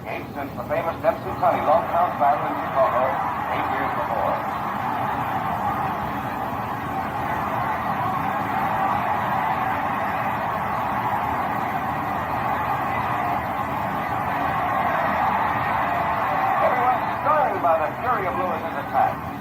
barricade since the famous Dempsey County Long Count battle in Chicago 8 years before. Everyone's stunned by the fury of Lewis's attack.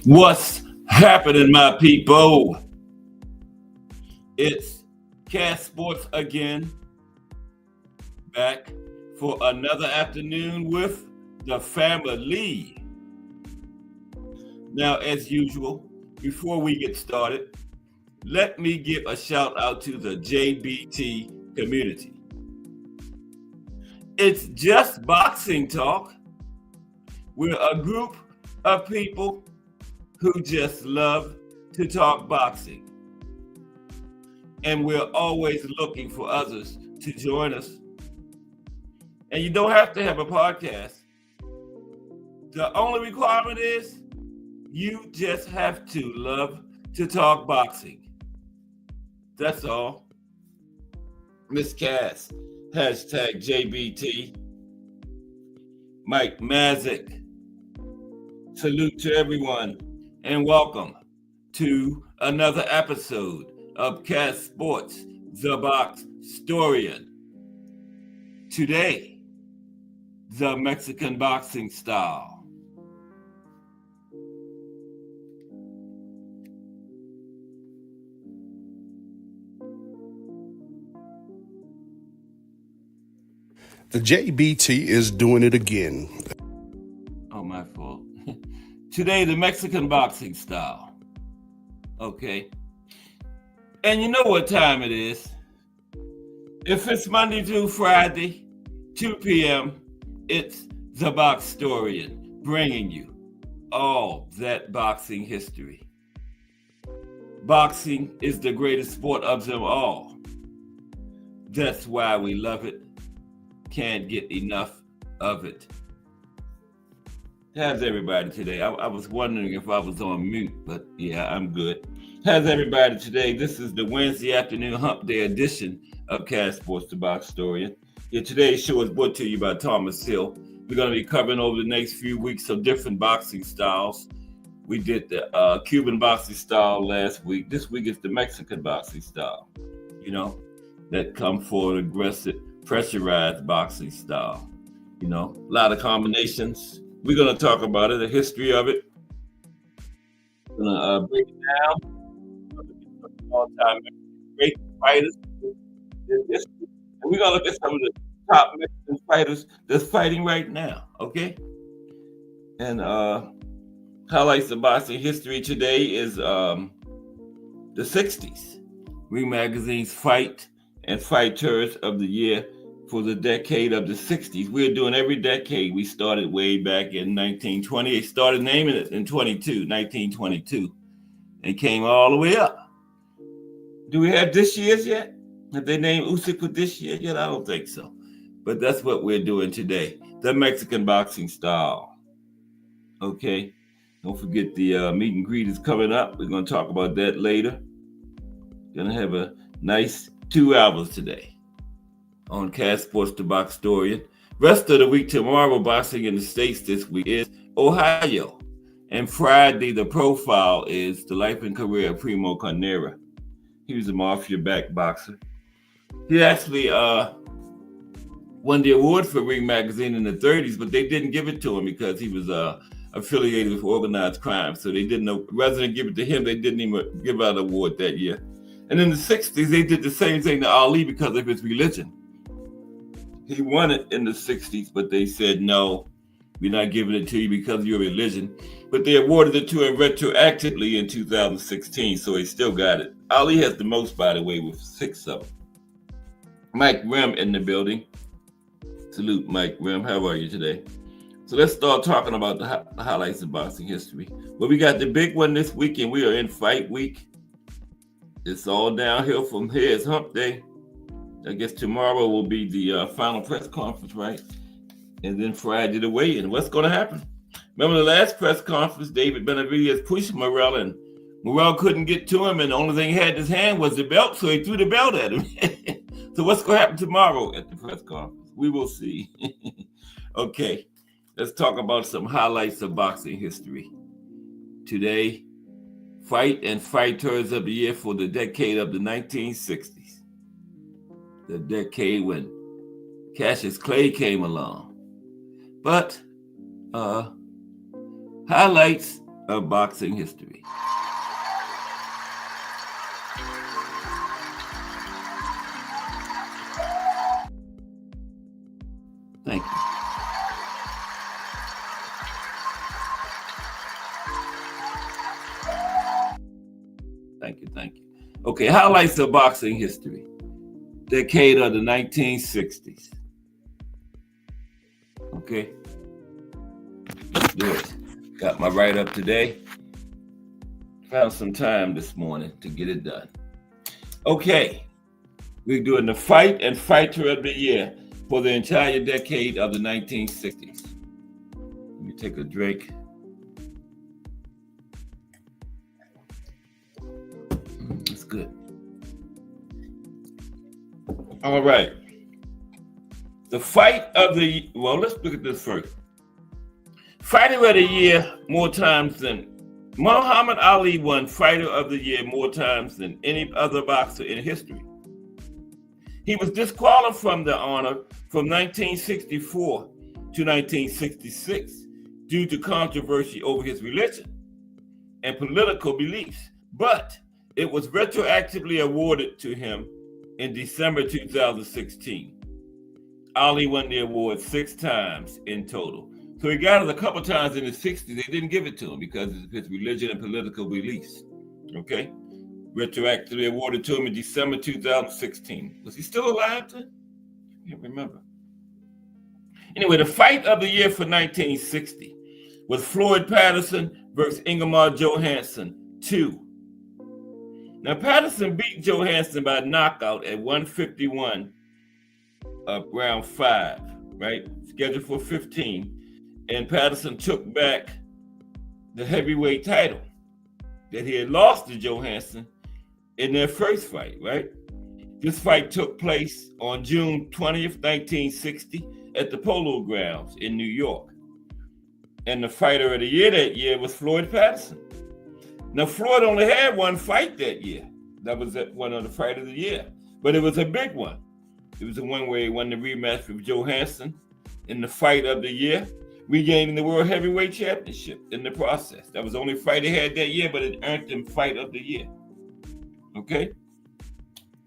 What's happening, my people? It's Cast Sports again, back for another afternoon with the family. Now, as usual, before we get started, let me give a shout out to the JBT community. It's just boxing talk. We're a group of people who just love to talk boxing. And we're always looking for others to join us. And you don't have to have a podcast. The only requirement is you just have to love to talk boxing. That's all. Miss Cass, hashtag JBT. Mike Mazik. Salute to everyone. And welcome to another episode of Cast Sports, The Box Storian. Today, the Mexican boxing style. The JBT is doing it again. Oh, my fault. Today, the Mexican boxing style. Okay. And you know what time it is. If it's Monday through Friday, 2 p.m., it's The Box Storian bringing you all that boxing history. Boxing is the greatest sport of them all. That's why we love it. Can't get enough of it. How's everybody today? I was wondering if I was on mute, but yeah, I'm good. How's everybody today? This is the Wednesday afternoon hump day edition of Cash Sports, the Box Historian. Yeah, today's show is brought to you by Thomas Hill. We're going to be covering over the next few weeks of different boxing styles. We did the Cuban boxing style last week. This week is the Mexican boxing style, that come for an aggressive, pressurized boxing style. A lot of combinations. We're going to talk about it, the history of it. We're going to break it down. All-time great fighters. And we're going to look at some of the top Mexican fighters that's fighting right now, okay? And highlights of boxing history today is the 60s. Ring Magazine's Fight and Fighters of the Year for the decade of the 60s. We're doing every decade. We started way back in 1920. They started naming it in 1922, and came all the way up. Do we have this year's yet? Have they named Usyk for this year yet? I don't think so. But that's what we're doing today. The Mexican boxing style. Okay. Don't forget the meet and greet is coming up. We're going to talk about that later. Going to have a nice 2 hours today on Cash Sports, the Box Historian. Rest of the week tomorrow, boxing in the States this week is Ohio. And Friday, the profile is the life and career of Primo Carnera. He was a mafia-backed boxer. He actually won the award for Ring Magazine in the 30s, but they didn't give it to him because he was affiliated with organized crime. So they didn't know, rather than give it to him, they didn't even give out an award that year. And in the 60s, they did the same thing to Ali because of his religion. He won it in the 60s, but they said, no, we're not giving it to you because of your religion. But they awarded it to him retroactively in 2016, so he still got it. Ali has the most, by the way, with 6 of them. Mike Rim in the building. Salute, Mike Rim. How are you today? So let's start talking about the highlights of boxing history. Well, we got the big one this weekend. We are in fight week. It's all downhill from here. It's hump day. I guess tomorrow will be the final press conference, right? And then Friday the weigh-in. What's going to happen? Remember the last press conference, David Benavidez pushed Morrell, and Morrell couldn't get to him, and the only thing he had in his hand was the belt, so he threw the belt at him. So what's going to happen tomorrow at the press conference? We will see. Okay, let's talk about some highlights of boxing history. Today, Fight and Fighters of the Year for the decade of the 1960s. The decade when Cassius Clay came along. But highlights of boxing history. Thank you. Thank you. Okay, highlights of boxing history. Decade of the 1960s. Okay, let's do it. Got my write-up today. Found some time this morning to get it done. Okay, we're doing the Fight and Fighter of the Year for the entire decade of the 1960s. Let me take a drink. That's good. All right. The fight of the, well, let's look at this first. Fighter of the Year more times than, Muhammad Ali won Fighter of the Year more times than any other boxer in history. He was disqualified from the honor from 1964 to 1966 due to controversy over his religion and political beliefs, but it was retroactively awarded to him in December 2016. Ali won the award 6 times in total. So he got it a couple times in the 60s. They didn't give it to him because of his religion and political beliefs. Okay? Retroactively awarded to him in December 2016. Was he still alive then? I can't remember. Anyway, the fight of the year for 1960. was Floyd Patterson versus Ingemar Johansson 2. Now, Patterson beat Johansson by knockout at 151 of round 5, right? Scheduled for 15. And Patterson took back the heavyweight title that he had lost to Johansson in their first fight, right? This fight took place on June 20th, 1960 at the Polo Grounds in New York. And the fighter of the year that year was Floyd Patterson. Now, Floyd only had one fight that year. That was one of the fight of the year. But it was a big one. It was the one where he won the rematch with Johansson in the fight of the year, regaining the World Heavyweight Championship in the process. That was the only fight he had that year, but it earned him fight of the year. Okay?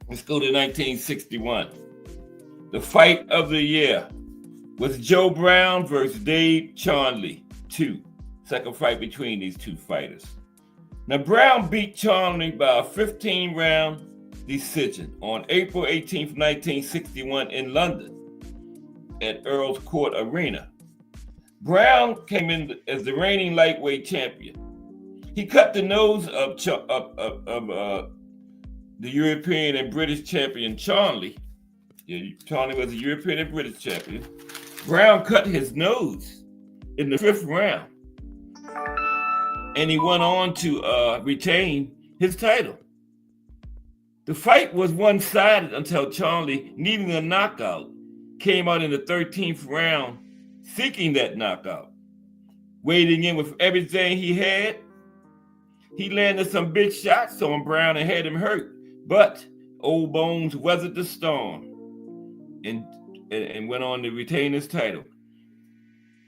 Let's go to 1961. The fight of the year was Joe Brown versus Dave Charnley 2. Second fight between these two fighters. Now, Brown beat Charnley by a 15-round decision on April 18th, 1961 in London at Earl's Court Arena. Brown came in as the reigning lightweight champion. He cut the nose of the European and British champion Charnley. Charnley was a European and British champion. Brown cut his nose in the 5th round, and he went on to retain his title. The fight was one-sided until Charnley, needing a knockout, came out in the 13th round seeking that knockout. Wading in with everything he had, he landed some big shots on Brown and had him hurt. But Old Bones weathered the storm and went on to retain his title.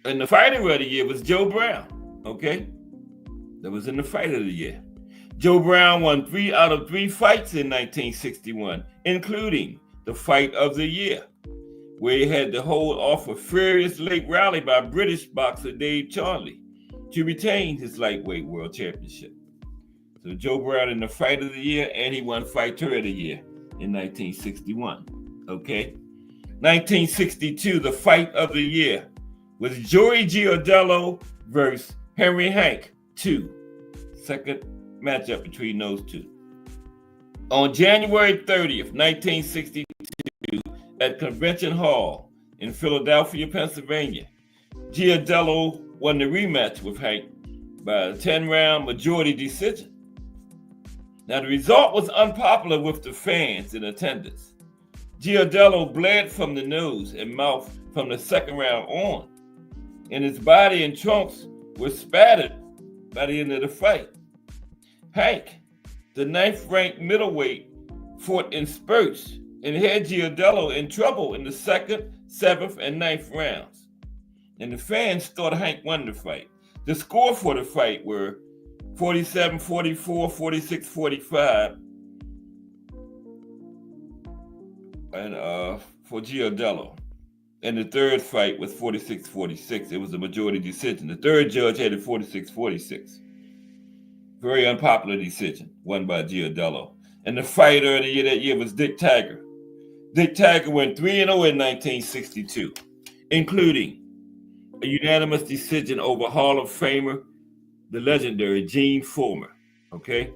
And the fighter of the year was Joe Brown, okay? That was in the fight of the year. Joe Brown won 3 out of 3 fights in 1961, including the fight of the year, where he had to hold off a furious late rally by British boxer Dave Charnley to retain his lightweight world championship. So Joe Brown in the fight of the year, and he won fighter of the year in 1961, okay? 1962, the fight of the year was Joey Giardello versus Henry Hank 2. Second matchup between those two. On January 30th, 1962, at Convention Hall in Philadelphia, Pennsylvania, Giardello won the rematch with Hank by a 10-round majority decision. Now, the result was unpopular with the fans in attendance. Giardello bled from the nose and mouth from the second round on, and his body and trunks were spattered by the end of the fight. Hank, the 9th-ranked middleweight, fought in spurts and had Giardello in trouble in the 2nd, 7th, and 9th rounds. And the fans thought Hank won the fight. The score for the fight were 47-44, 46-45, and for Giardello. And the third fight was 46-46. It was a majority decision. The third judge had it 46-46. Very unpopular decision, won by Giardello. And the fighter of the year that year was Dick Taggart. Dick Taggart went 3-0 in 1962, including a unanimous decision over Hall of Famer, the legendary Gene Fullmer. Okay?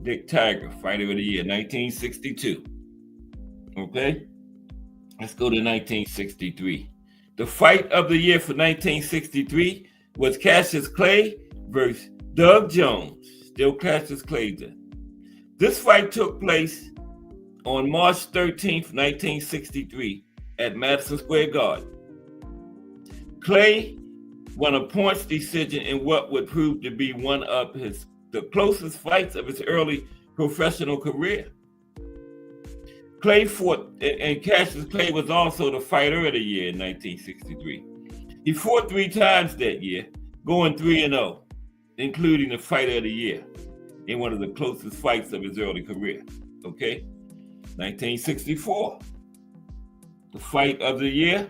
Dick Taggart, fighter of the year, 1962. Okay? Let's go to 1963. The fight of the year for 1963 was Cassius Clay versus Doug Jones. Still Cassius Clay then. This fight took place on March 13th, 1963 at Madison Square Garden. Clay won a points decision in what would prove to be one of the closest fights of his early professional career. Clay fought, and Cassius Clay was also the fighter of the year in 1963. He fought 3 times that year, going 3-0, including the fighter of the year in one of the closest fights of his early career. Okay? 1964. The fight of the year,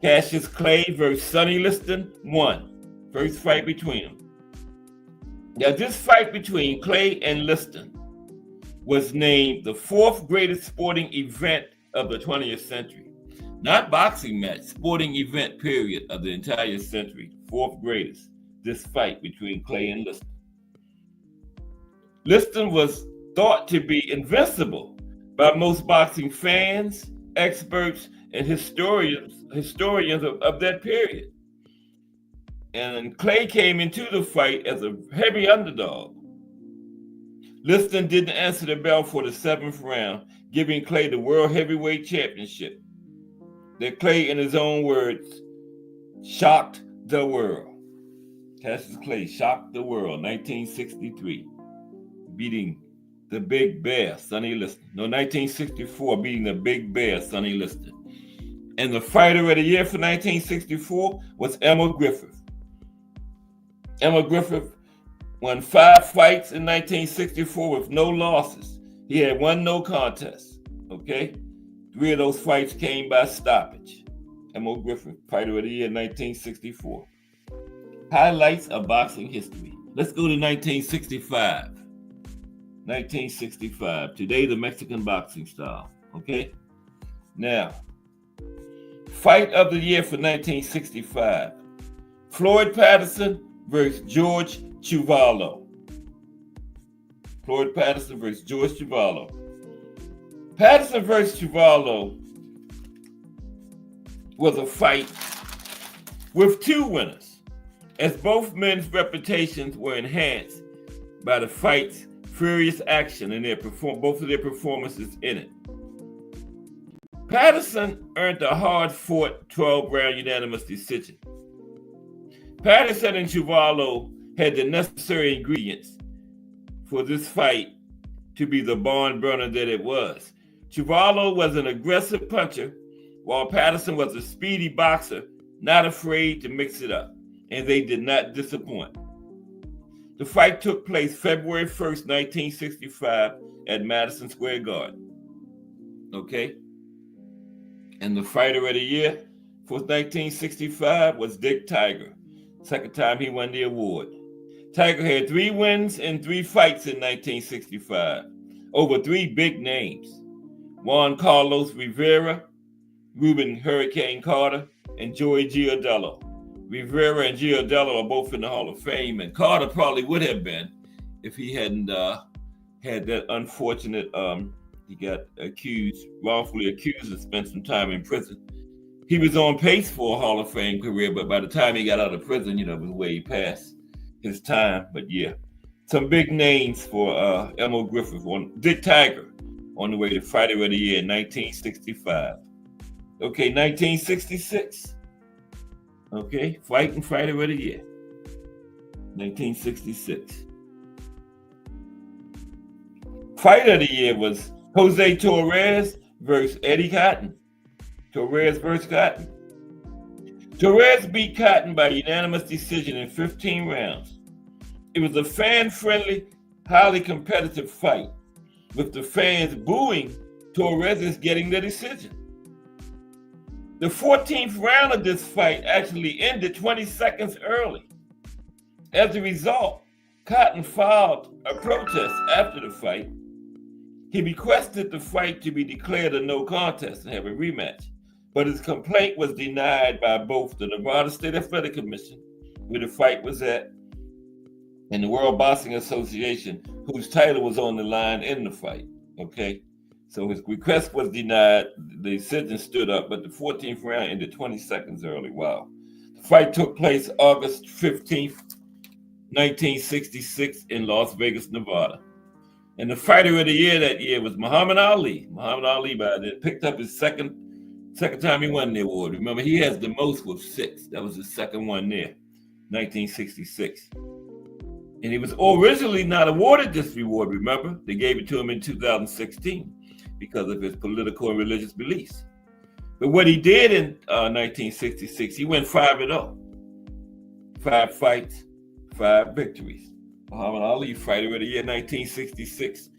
Cassius Clay versus Sonny Liston 1. First fight between them. Now, this fight between Clay and Liston was named the 4th greatest sporting event of the 20th century not boxing match, sporting event period of the entire century, fourth greatest, this fight between Clay and Liston. Liston was thought to be invincible by most boxing fans, experts, and historians of that period. And Clay came into the fight as a heavy underdog. Liston didn't answer the bell for the seventh round, giving Clay the World Heavyweight Championship. That Clay, in his own words, shocked the world. Cassius Clay shocked the world, 1963, beating the Big Bear, Sonny Liston. No, 1964, beating the Big Bear, Sonny Liston. And the fighter of the year for 1964 was Emma Griffith. Emma Griffith won 5 fights in 1964 with no losses. He had 1 no contest, okay? 3 of those fights came by stoppage. Emma Griffith, fighter of the year, 1964. Highlights of boxing history. Let's go to 1965. 1965. Today, the Mexican boxing style, okay? Now, fight of the year for 1965. Floyd Patterson versus George Chuvalo. Floyd Patterson versus George Chuvalo. Patterson versus Chuvalo was a fight with 2 winners, as both men's reputations were enhanced by the fight's furious action and both of their performances in it. Patterson earned a hard-fought 12-round unanimous decision. Patterson and Chuvalo had the necessary ingredients for this fight to be the barn burner that it was. Chuvalo was an aggressive puncher, while Patterson was a speedy boxer, not afraid to mix it up, and they did not disappoint. The fight took place February 1st, 1965 at Madison Square Garden. Okay? And the fighter of the year for 1965 was Dick Tiger. Second time he won the award. Tiger had 3 wins in 3 fights in 1965 over 3 big names: Juan Carlos Rivera, Reuben Hurricane Carter, and Joey Giardello. Rivera and Giardello are both in the Hall of Fame, and Carter probably would have been if he hadn't had that unfortunate, he got wrongfully accused, and spent some time in prison. He was on pace for a Hall of Fame career, but by the time he got out of prison, it was way past his time. But yeah, some big names for Emma Griffith. Dick Tiger on the way to Fighter of the Year in 1965. Okay, 1966. Okay, Fighting Fighter of the Year, 1966. Fighter of the Year was Jose Torres versus Eddie Cotton. Torres versus Cotton. Torres beat Cotton by unanimous decision in 15 rounds. It was a fan-friendly, highly competitive fight, with the fans booing Torres getting the decision. The 14th round of this fight actually ended 20 seconds early. As a result, Cotton filed a protest after the fight. He requested the fight to be declared a no contest and have a rematch, but his complaint was denied by both the Nevada State Athletic Commission, where the fight was at, and the World Boxing Association, whose title was on the line in the fight. Okay? So his request was denied. The decision stood up, but the 14th round ended 20 seconds early. Wow. The fight took place August 15th, 1966 in Las Vegas, Nevada. And the fighter of the year that year was Muhammad Ali. Muhammad Ali by then picked up his second time he won the award. Remember, he has the most with 6. That was his second one there, 1966. And he was originally not awarded this reward, remember? They gave it to him in 2016 because of his political and religious beliefs. But what he did in 1966, he went 5-0. 5 fights, 5 victories. Muhammad Ali, Fighter of the Year 1966,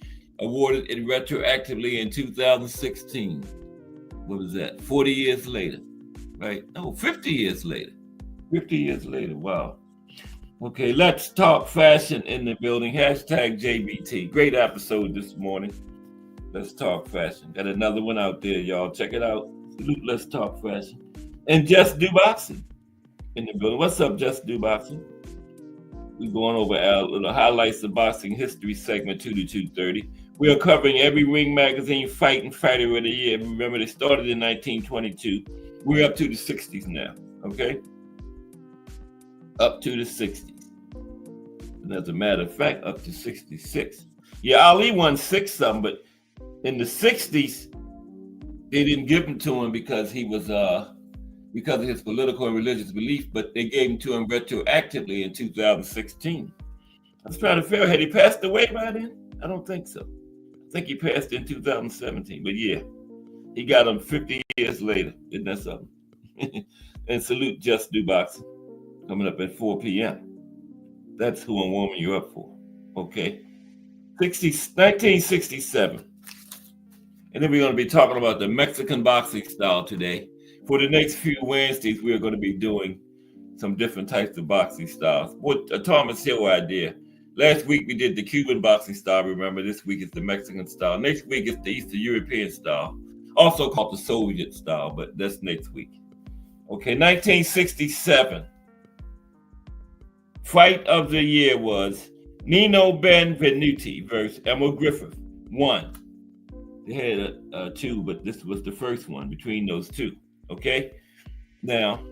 awarded it retroactively in 2016. What was that? 40 years later, right? No, 50 years later. 50 years later, wow. Okay, let's talk fashion in the building. Hashtag JBT. Great episode this morning. Let's talk fashion. Got another one out there, y'all. Check it out. Salute, let's talk fashion. And Just Do Boxing in the building. What's up, Just Do Boxing? We're going over our little highlights of boxing history segment 2 to 2:30. We are covering every Ring Magazine fight and fighter of the year. Remember, they started in 1922. We're up to the 60s now, okay? Up to the 60s. And as a matter of fact, up to 66. Yeah, Ali won 6 of them, but in the 60s, they didn't give him to him because he was because of his political and religious belief, but they gave him to him retroactively in 2016. That's kind of fair. Had he passed away by then? I don't think so. I think he passed in 2017, but yeah, he got him 50 years later. Isn't that something? And salute Just Do Boxing coming up at 4 p.m. That's who I'm warming you up for. Okay. 1967. And then we're going to be talking about the Mexican boxing style today. For the next few Wednesdays, we're going to be doing some different types of boxing styles. What a Thomas Hill idea. Last week we did the Cuban boxing style. Remember, this week is the Mexican style. Next week is the Eastern European style, also called the Soviet style, but that's next week. Okay, 1967. Fight of the year was Nino Benvenuti versus Emil Griffith. 1. They had 2, but this was the first one between those two. Okay? Now,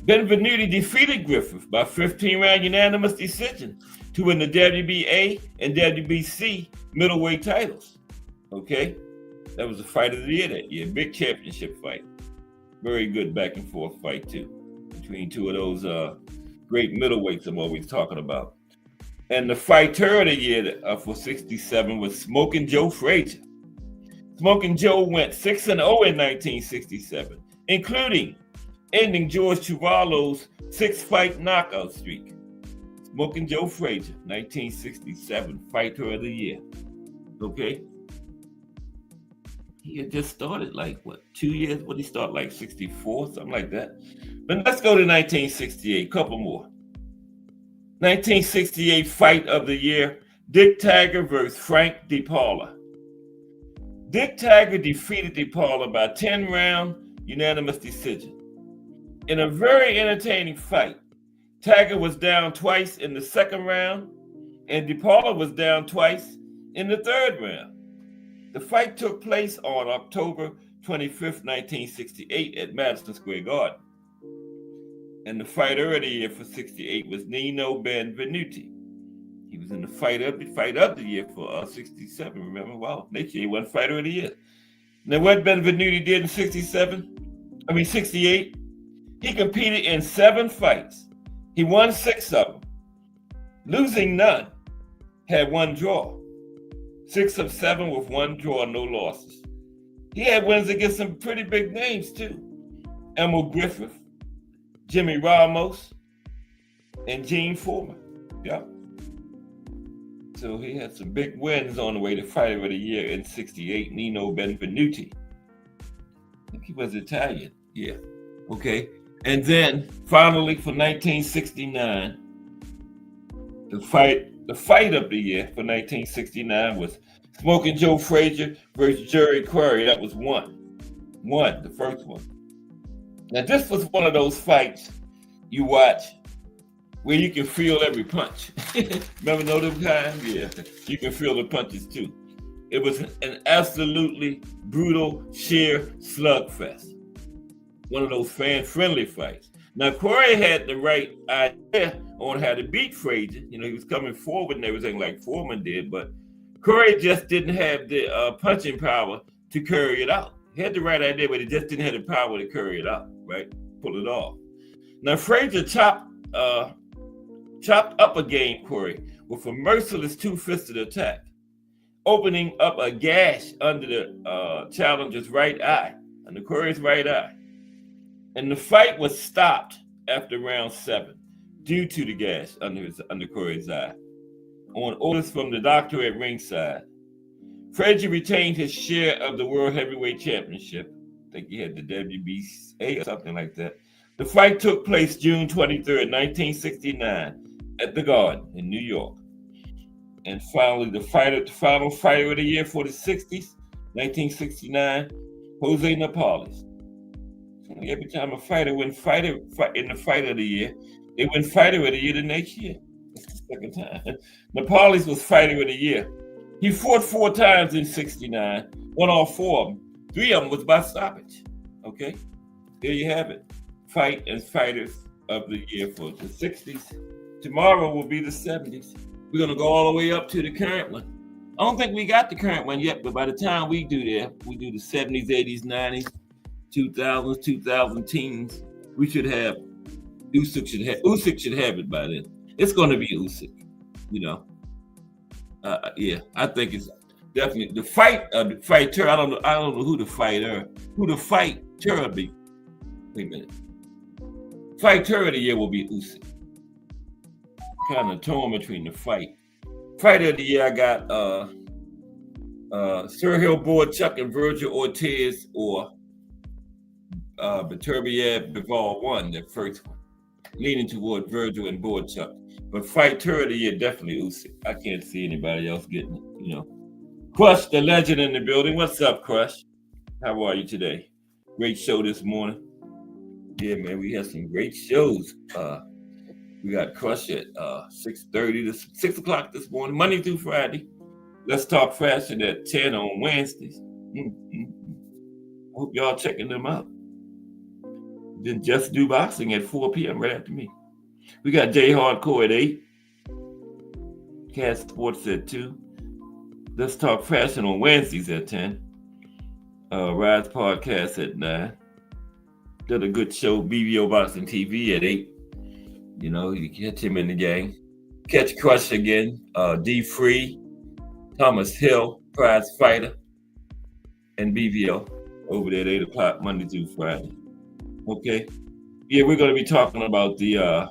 Benvenuti defeated Griffith by 15-round unanimous decision to win the WBA and WBC middleweight titles. Okay? That was the fight of the year that year. Big championship fight. Very good back and forth fight, too, between two of those great middleweights I'm always talking about. And the fighter of the year for 67 was Smoking Joe Frazier. Smoking Joe went 6-0 in 1967, including ending George Chuvalo's 6-fight knockout streak. Smoking Joe Frazier, 1967, fighter of the year. Okay? He had just started 2 years? What did he start, 64, something like that? But let's go to 1968, couple more. 1968 fight of the year, Dick Taggart versus Frank DiPaula. Dick Taggart defeated DiPaula by 10-round unanimous decision. In a very entertaining fight, Taggart was down twice in the second round, and DiPaula was down twice in the third round. The fight took place on October 25th, 1968 at Madison Square Garden. And the fighter of the year for 68 was Nino Benvenuti. He was in the fight of the year for 67, remember? Wow, next year he won fighter of the year. Now what Benvenuti did in 68, he competed in 7 fights. He won 6 of them, losing none, had 1 draw. 6 of 7 with 1 draw, no losses. He had wins against some pretty big names too. Emil Griffith, Jimmy Ramos, and Gene Foreman. Yep. So he had some big wins on the way to fighter of the year in 68, Nino Benvenuti. I think he was Italian. Yeah. Okay. And then finally for 1969, the fight of the year for 1969 was Smoking Joe Frazier versus Jerry Quarry. That was one, the first one. Now this was one of those fights you watch where you can feel every punch. Remember those times? Yeah, you can feel the punches too. It was an absolutely brutal, sheer slugfest. One of those fan-friendly fights. Now, Quarry had the right idea on how to beat Frazier. You know, he was coming forward and everything like Foreman did, but Quarry just didn't have the punching power to carry it out. He had the right idea, but he just didn't have the power to carry it out, right? Pull it off. Now, Frazier chopped up a game Quarry with a merciless 2-fisted attack, opening up a gash under the challenger's right eye, under Quarry's right eye. And the fight was stopped after round 7 due to the gash under Quarry's eye, on orders from the doctor at ringside. Frazier retained his share of the World Heavyweight Championship. I think he had the WBA or something like that. The fight took place June 23rd, 1969 at the Garden in New York. And finally, the final fighter of the year for the 60s, 1969, Jose Napales. Every time a fighter wins in the fight of the year, they win fighter of the year the next year. That's the second time. Napales was fighter of the year. He fought 4 times in '69, won all 4 of them. 3 of them was by stoppage. Okay, there you have it. Fight and fighters of the year for the '60s. Tomorrow will be the '70s. We're gonna go all the way up to the current one. I don't think we got the current one yet, but by the time we do there, we do the '70s, '80s, '90s, 2000s, 2010s. We should have Usyk should have it by then. It's going to be Usyk, you know. Yeah, I think it's definitely the fighter. I don't know who the fighter will be. Wait a minute. Fighter of the year will be Usyk. Kind of torn between the fighter of the year. I got Sergio Boychuk and Virgil Ortiz, or Beterbiev Bivol won the first one, leaning toward Virgil and Boychuk. But fighter of the year, definitely Usyk. I can't see anybody else getting it, you know. Crush, the legend in the building. What's up, Crush? How are you today? Great show this morning. Yeah, man, we had some great shows. We got Crush at 6:30 to 6 o'clock this morning, Monday through Friday. Let's Talk Fashion at 10 on Wednesdays. I hope y'all checking them out. Then Just Do Boxing at 4 p.m. right after me. We got J Hardcore at 8. Cat Sports at 2. Let's Talk Fashion on Wednesdays at 10. Rise Podcast at 9. Did a good show, BBO Boxing TV at 8. You know, you catch him in the game. Catch Crush again. D Free, Thomas Hill, prize fighter, and BBO over there at 8 o'clock Monday through Friday. Okay. Yeah, we're going to be talking about the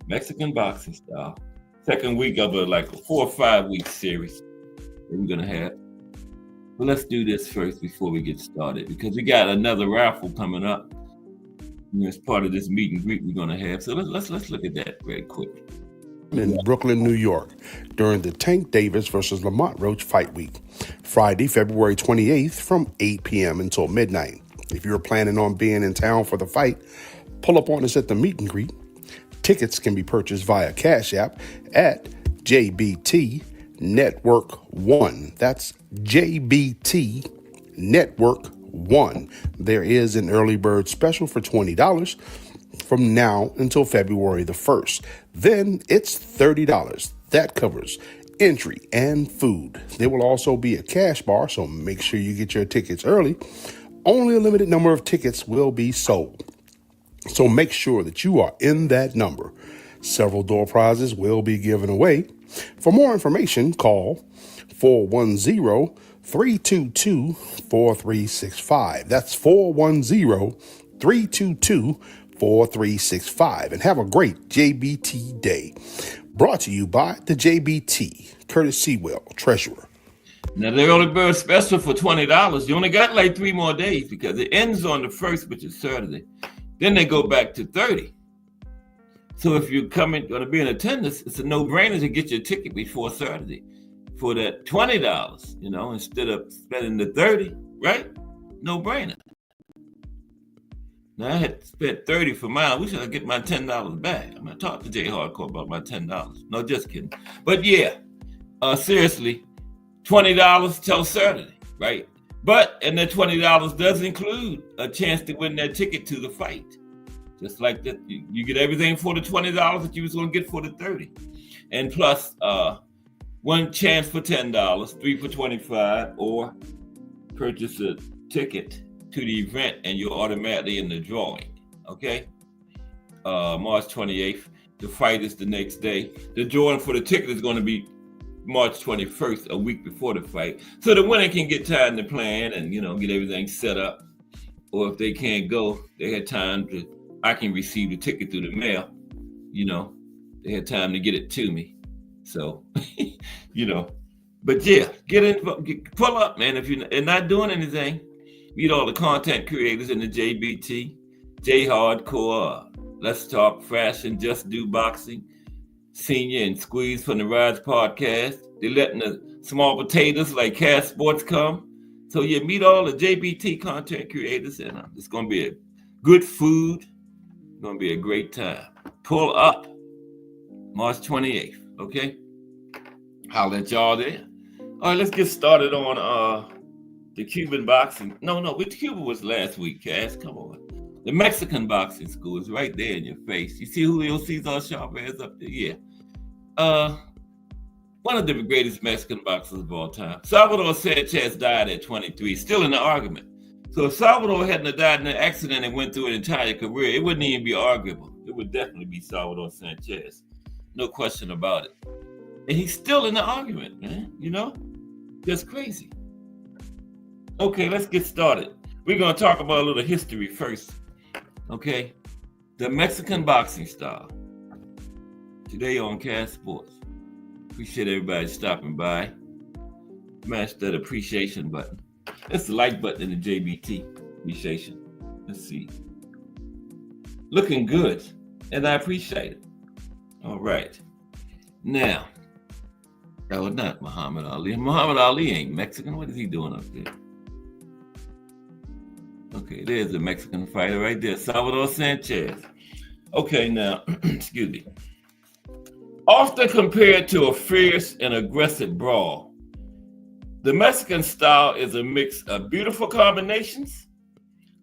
Mexican boxing style. Second week of a 4 or 5 week series that we're going to have. But let's do this first before we get started, because we got another raffle coming up. As part of this meet and greet we're going to have. So let's look at that very quick. In Brooklyn, New York, during the Tank Davis versus Lamont Roach fight week, Friday, February 28th from 8 p.m. until midnight. If you're planning on being in town for the fight, pull up on us at the meet and greet. Tickets can be purchased via Cash App at JBT Network 1. That's JBT Network 1. There is an early bird special for $20 from now until February the 1st. Then it's $30. That covers entry and food. There will also be a cash bar, so make sure you get your tickets early. Only a limited number of tickets will be sold, so make sure that you are in that number. Several door prizes will be given away. For more information, call 410-322-4365. That's 410-322-4365. And have a great JBT day. Brought to you by the JBT, Curtis Sewell, Treasurer. Now, the early bird special for $20. You only got 3 more days because it ends on the 1st, which is Saturday. Then they go back to 30. So if you're going to be in attendance, it's a no-brainer to get your ticket before Saturday for that $20, instead of spending the 30, right? No-brainer. Now, I had spent 30 for mine. We should get my $10 back. I'm going to talk to Jay Hardcore about my $10. No, just kidding. But yeah, seriously, $20 till Saturday, right? And that $20 does include a chance to win that ticket to the fight. Just like that, you get everything for the $20 that you was going to get for the 30. And plus, one chance for $10, 3 for $25, or purchase a ticket to the event and you're automatically in the drawing, okay? March 28th, the fight is the next day. The drawing for the ticket is going to be March 21st, a week before the fight. So the winner can get time to plan and, get everything set up. Or if they can't go, they had time I can receive the ticket through the mail. They had time to get it to me. So, but yeah, pull up, man. If you're not doing anything, meet all the content creators in the JBT, J Hardcore, Let's Talk Fashion, Just Do Boxing, Senior and Squeeze from the Rise Podcast. They're letting the small potatoes like Cat Sports come. So you meet all the JBT content creators, and it's going to be a good food. It's going to be a great time. Pull up March 28th, okay? I'll let y'all there. All right, let's get started on the Cuban boxing. No, Cuba was last week, Cass. Come on. The Mexican boxing school is right there in your face. You see Julio Cesar Chavez up there? Yeah. One of the greatest Mexican boxers of all time. Salvador Sanchez died at 23, still in the argument. So if Salvador hadn't died in an accident and went through an entire career, it wouldn't even be arguable. It would definitely be Salvador Sanchez. No question about it. And he's still in the argument, man. You know? That's crazy. Okay, let's get started. We're going to talk about a little history first. Okay? The Mexican boxing style. Today on Cass Sports. Appreciate everybody stopping by. Smash that appreciation button. That's the like button in the JBT. Appreciation. Let's see. Looking good. And I appreciate it. All right. Now, that was not Muhammad Ali. Muhammad Ali ain't Mexican. What is he doing up there? Okay, there's a Mexican fighter right there. Salvador Sanchez. Okay, now, excuse me. Often compared to a fierce and aggressive brawl, the Mexican style is a mix of beautiful combinations,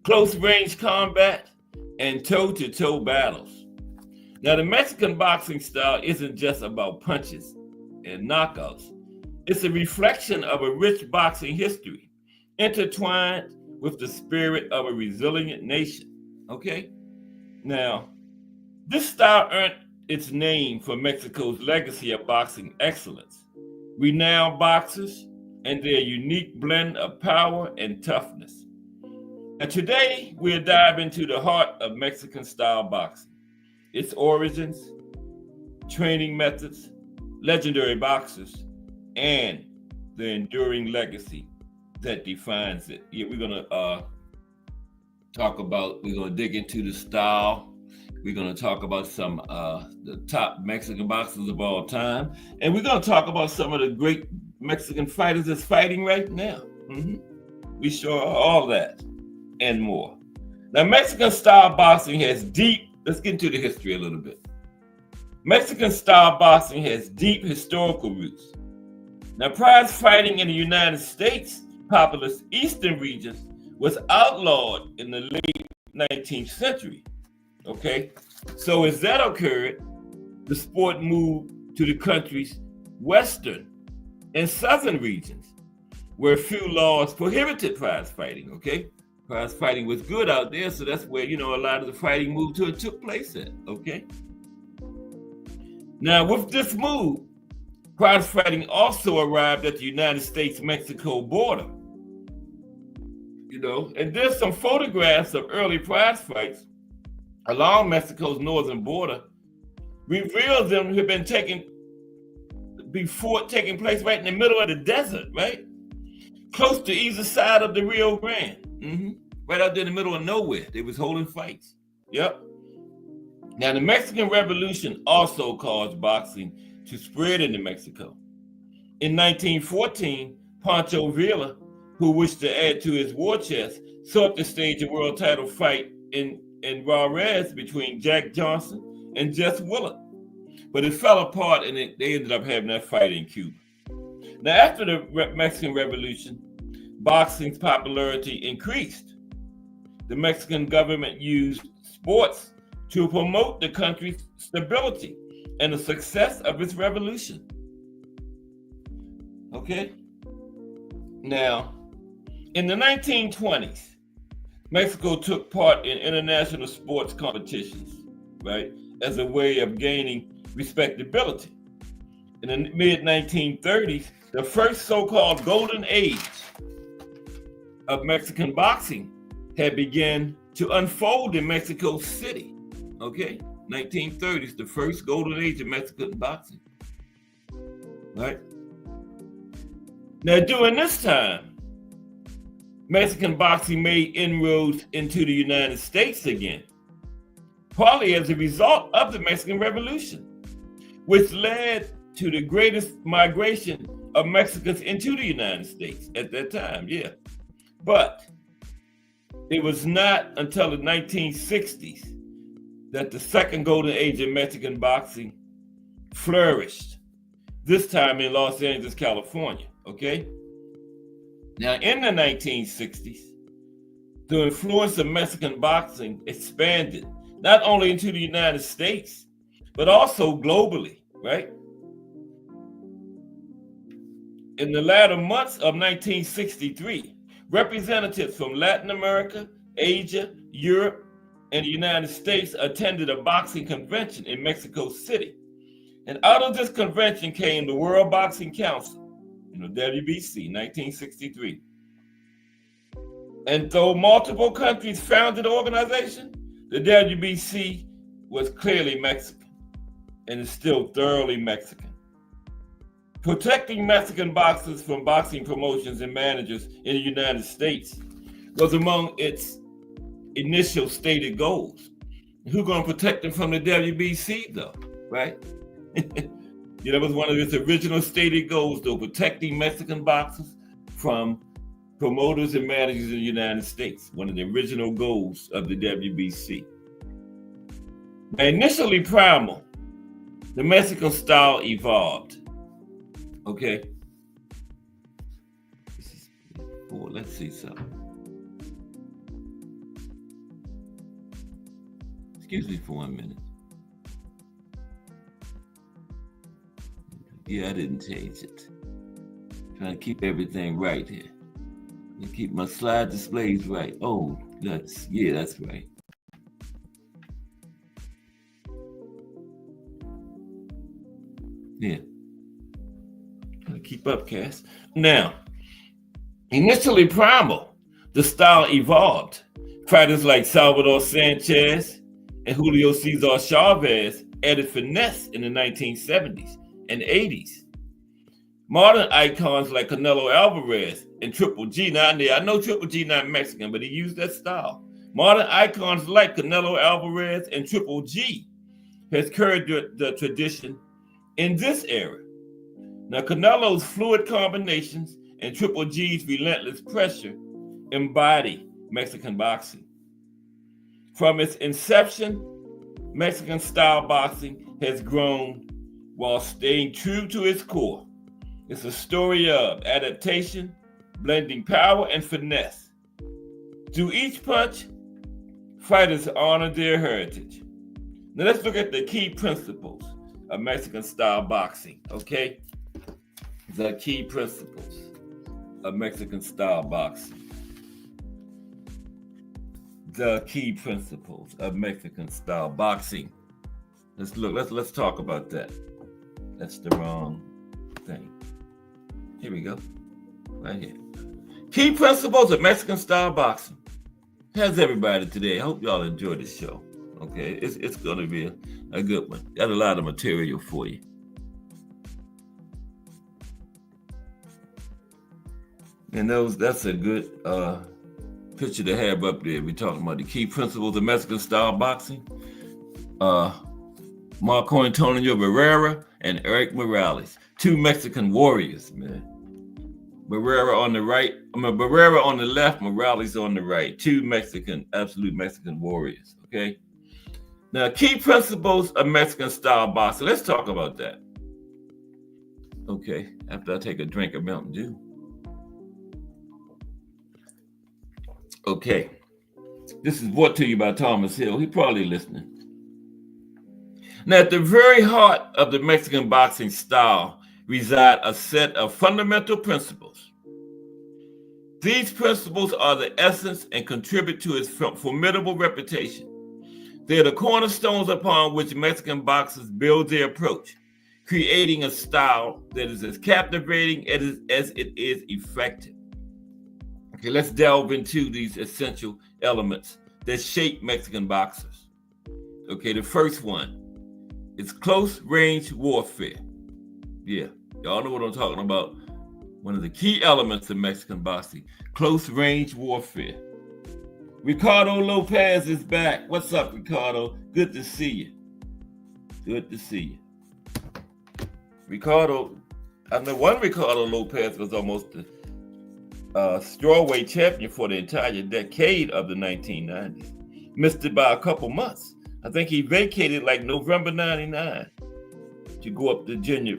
close-range combat, and toe-to-toe battles. Now, the Mexican boxing style isn't just about punches and knockouts. It's a reflection of a rich boxing history, intertwined with the spirit of a resilient nation. Okay? Now, this style earned its name for Mexico's legacy of boxing excellence, renowned boxers, and their unique blend of power and toughness. And today, we'll dive into the heart of Mexican-style boxing, its origins, training methods, legendary boxers, and the enduring legacy that defines it. Yeah, we're gonna dig into the style. We're going to talk about some the top Mexican boxers of all time. And we're going to talk about some of the great Mexican fighters that's fighting right now. We sure are all that and more. Now, Mexican-style boxing has let's get into the history a little bit. Mexican-style boxing has deep historical roots. Now, prize fighting in the United States, populous eastern regions, was outlawed in the late 19th century. Okay, so as that occurred, the sport moved to the country's western and southern regions, where few laws prohibited prize fighting. Okay, prize fighting was good out there, so that's where a lot of the fighting moved to it took place at. Okay, now with this move, prize fighting also arrived at the United States-Mexico border. And there's some photographs of early prize fights along Mexico's northern border, reveals them to have been taking place right in the middle of the desert, right? Close to either side of the Rio Grande. Right out there in the middle of nowhere. They was holding fights. Yep. Now, the Mexican Revolution also caused boxing to spread into Mexico. In 1914, Pancho Villa, who wished to add to his war chest, sought to stage a world title fight in Juarez between Jack Johnson and Jess Willard. But it fell apart and they ended up having that fight in Cuba. Now, after the Mexican Revolution, boxing's popularity increased. The Mexican government used sports to promote the country's stability and the success of its revolution. Okay? Now, in the 1920s, Mexico took part in international sports competitions, right, as a way of gaining respectability. In the mid-1930s, the first so-called golden age of Mexican boxing had begun to unfold in Mexico City. Okay, 1930s, the first golden age of Mexican boxing. Right? Now, during this time, Mexican boxing made inroads into the United States again, partly as a result of the Mexican Revolution, which led to the greatest migration of Mexicans into the United States at that time. Yeah, But it was not until the 1960s that the second golden age of Mexican boxing flourished, this time in Los Angeles, California, okay? Now, in the 1960s, the influence of Mexican boxing expanded, not only into the United States, but also globally, right? In the latter months of 1963, representatives from Latin America, Asia, Europe, and the United States attended a boxing convention in Mexico City. And out of this convention came the World Boxing Council, WBC, 1963. And though multiple countries founded the organization, the WBC was clearly Mexican and is still thoroughly Mexican. Protecting Mexican boxers from boxing promotions and managers in the United States was among its initial stated goals. Who's going to protect them from the WBC, though, right? That was one of its original stated goals, though, protecting Mexican boxers from promoters and managers in the United States, one of the original goals of the WBC. Now, initially primal, the Mexican style evolved. Okay. This is 4. Let's see something. Excuse me for 1 minute. Yeah, I didn't change it. Trying to keep everything right here. And keep my slide displays right. Oh, that's right. Yeah. Gotta keep up, Cass. Now, initially primal, the style evolved. Fighters like Salvador Sanchez and Julio Cesar Chavez added finesse in the 1970s and 80s. Modern icons like Canelo Alvarez and Triple G, I know Triple G not Mexican, but he used that style. Modern icons like Canelo Alvarez and Triple G has carried the tradition in this era. Now, Canelo's fluid combinations and Triple G's relentless pressure embody Mexican boxing. From its inception, Mexican style boxing has grown while staying true to its core. It's a story of adaptation, blending power and finesse. Through each punch, fighters honor their heritage. Now let's look at the key principles of Mexican style boxing, okay? The key principles of Mexican style boxing. The key principles of Mexican style boxing. Let's talk about that. That's the wrong thing. Here we go. Right here. Key principles of Mexican style boxing. How's everybody today? I hope y'all enjoy this show. Okay, it's gonna be a good one. Got a lot of material for you. And that's a good picture to have up there. We're talking about the key principles of Mexican style boxing. Marco Antonio Barrera and Erik Morales, two Mexican warriors, man. Barrera on the right, Barrera on the left, Morales on the right. Two absolute Mexican warriors, okay? Now, key principles of Mexican style boxing. Let's talk about that. Okay, after I take a drink of Mountain Dew. Okay, this is brought to you by Thomas Hill. He's probably listening. Now, at the very heart of the Mexican boxing style reside a set of fundamental principles. These principles are the essence and contribute to its formidable reputation. They are the cornerstones upon which Mexican boxers build their approach, creating a style that is as captivating as it is effective. Okay, let's delve into these essential elements that shape Mexican boxers. Okay, the first one is close range warfare. Yeah, y'all know what I'm talking about. One of the key elements of Mexican boxing, close range warfare. Ricardo Lopez is back. What's up, Ricardo? Good to see you. Good to see you. Ricardo, I know one Ricardo Lopez was almost strawweight champion for the entire decade of the 1990s. Missed it by a couple months. I think he vacated like November 99 to go up to junior,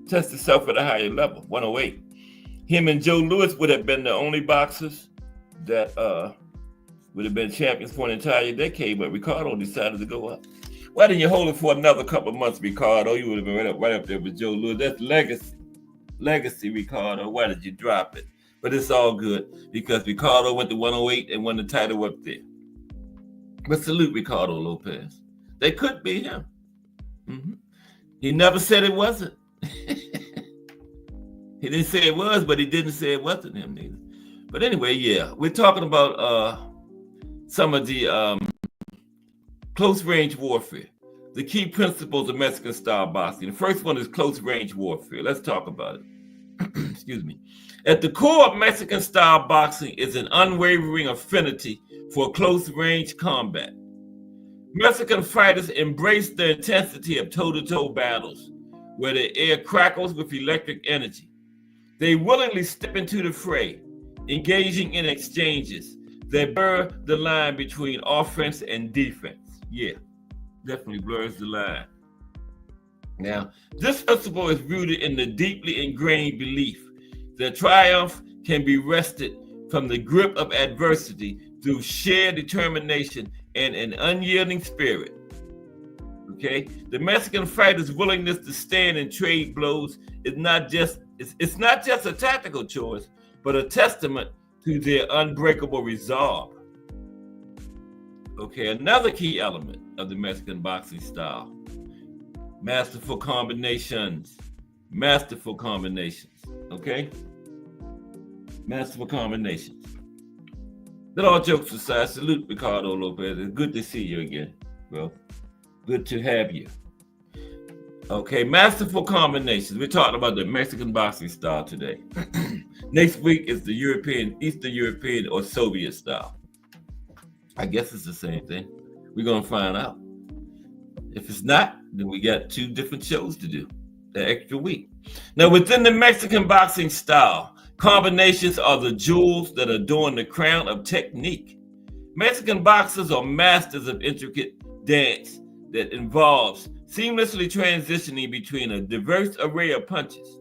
test himself at a higher level, 108. Him and Joe Louis would have been the only boxers that would have been champions for an entire decade, but Ricardo decided to go up. Why didn't you hold it for another couple of months, Ricardo? You would have been right up there with Joe Louis. That's legacy, Ricardo. Why did you drop it? But it's all good because Ricardo went to 108 and won the title up there. But salute Ricardo Lopez. They could be him. Mm-hmm. He never said it wasn't. He didn't say it was, but he didn't say it wasn't him neither. But anyway, yeah, we're talking about some of the close range warfare, the key principles of Mexican style boxing. The first one is close range warfare. Let's talk about it. Excuse me. At the core of Mexican style boxing is an unwavering affinity for close range combat. Mexican fighters embrace the intensity of toe-to-toe battles where the air crackles with electric energy. They willingly step into the fray, engaging in exchanges that blur the line between offense and defense. Yeah, definitely blurs the line. Now, this principle is rooted in the deeply ingrained belief that triumph can be wrested from the grip of adversity through shared determination and an unyielding spirit. Okay, the Mexican fighter's willingness to stand and trade blows is not just a tactical choice, but a testament to their unbreakable resolve. Okay, another key element of the Mexican boxing style: masterful combinations. Masterful combinations. Okay, masterful combinations. But all jokes aside, salute Ricardo Lopez. It's good to see you again, bro. Good to have you. Okay, masterful combinations. We're talking about the Mexican boxing style today. Next week is the Eastern European or Soviet style. I guess it's the same thing. We're going to find out. If it's not, then we got 2 different shows to do, the extra week. Now, within the Mexican boxing style, combinations are the jewels that adorn the crown of technique. Mexican boxers are masters of intricate dance that involves seamlessly transitioning between a diverse array of punches.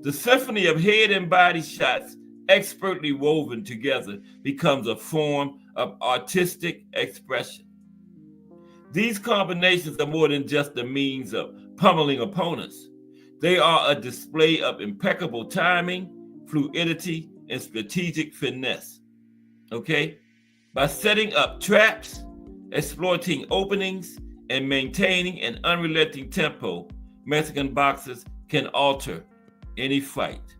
The symphony of head and body shots, expertly woven together, becomes a form of artistic expression. These combinations are more than just a means of pummeling opponents. They are a display of impeccable timing, fluidity, and strategic finesse. Okay? By setting up traps, exploiting openings, and maintaining an unrelenting tempo, Mexican boxers can alter any fight.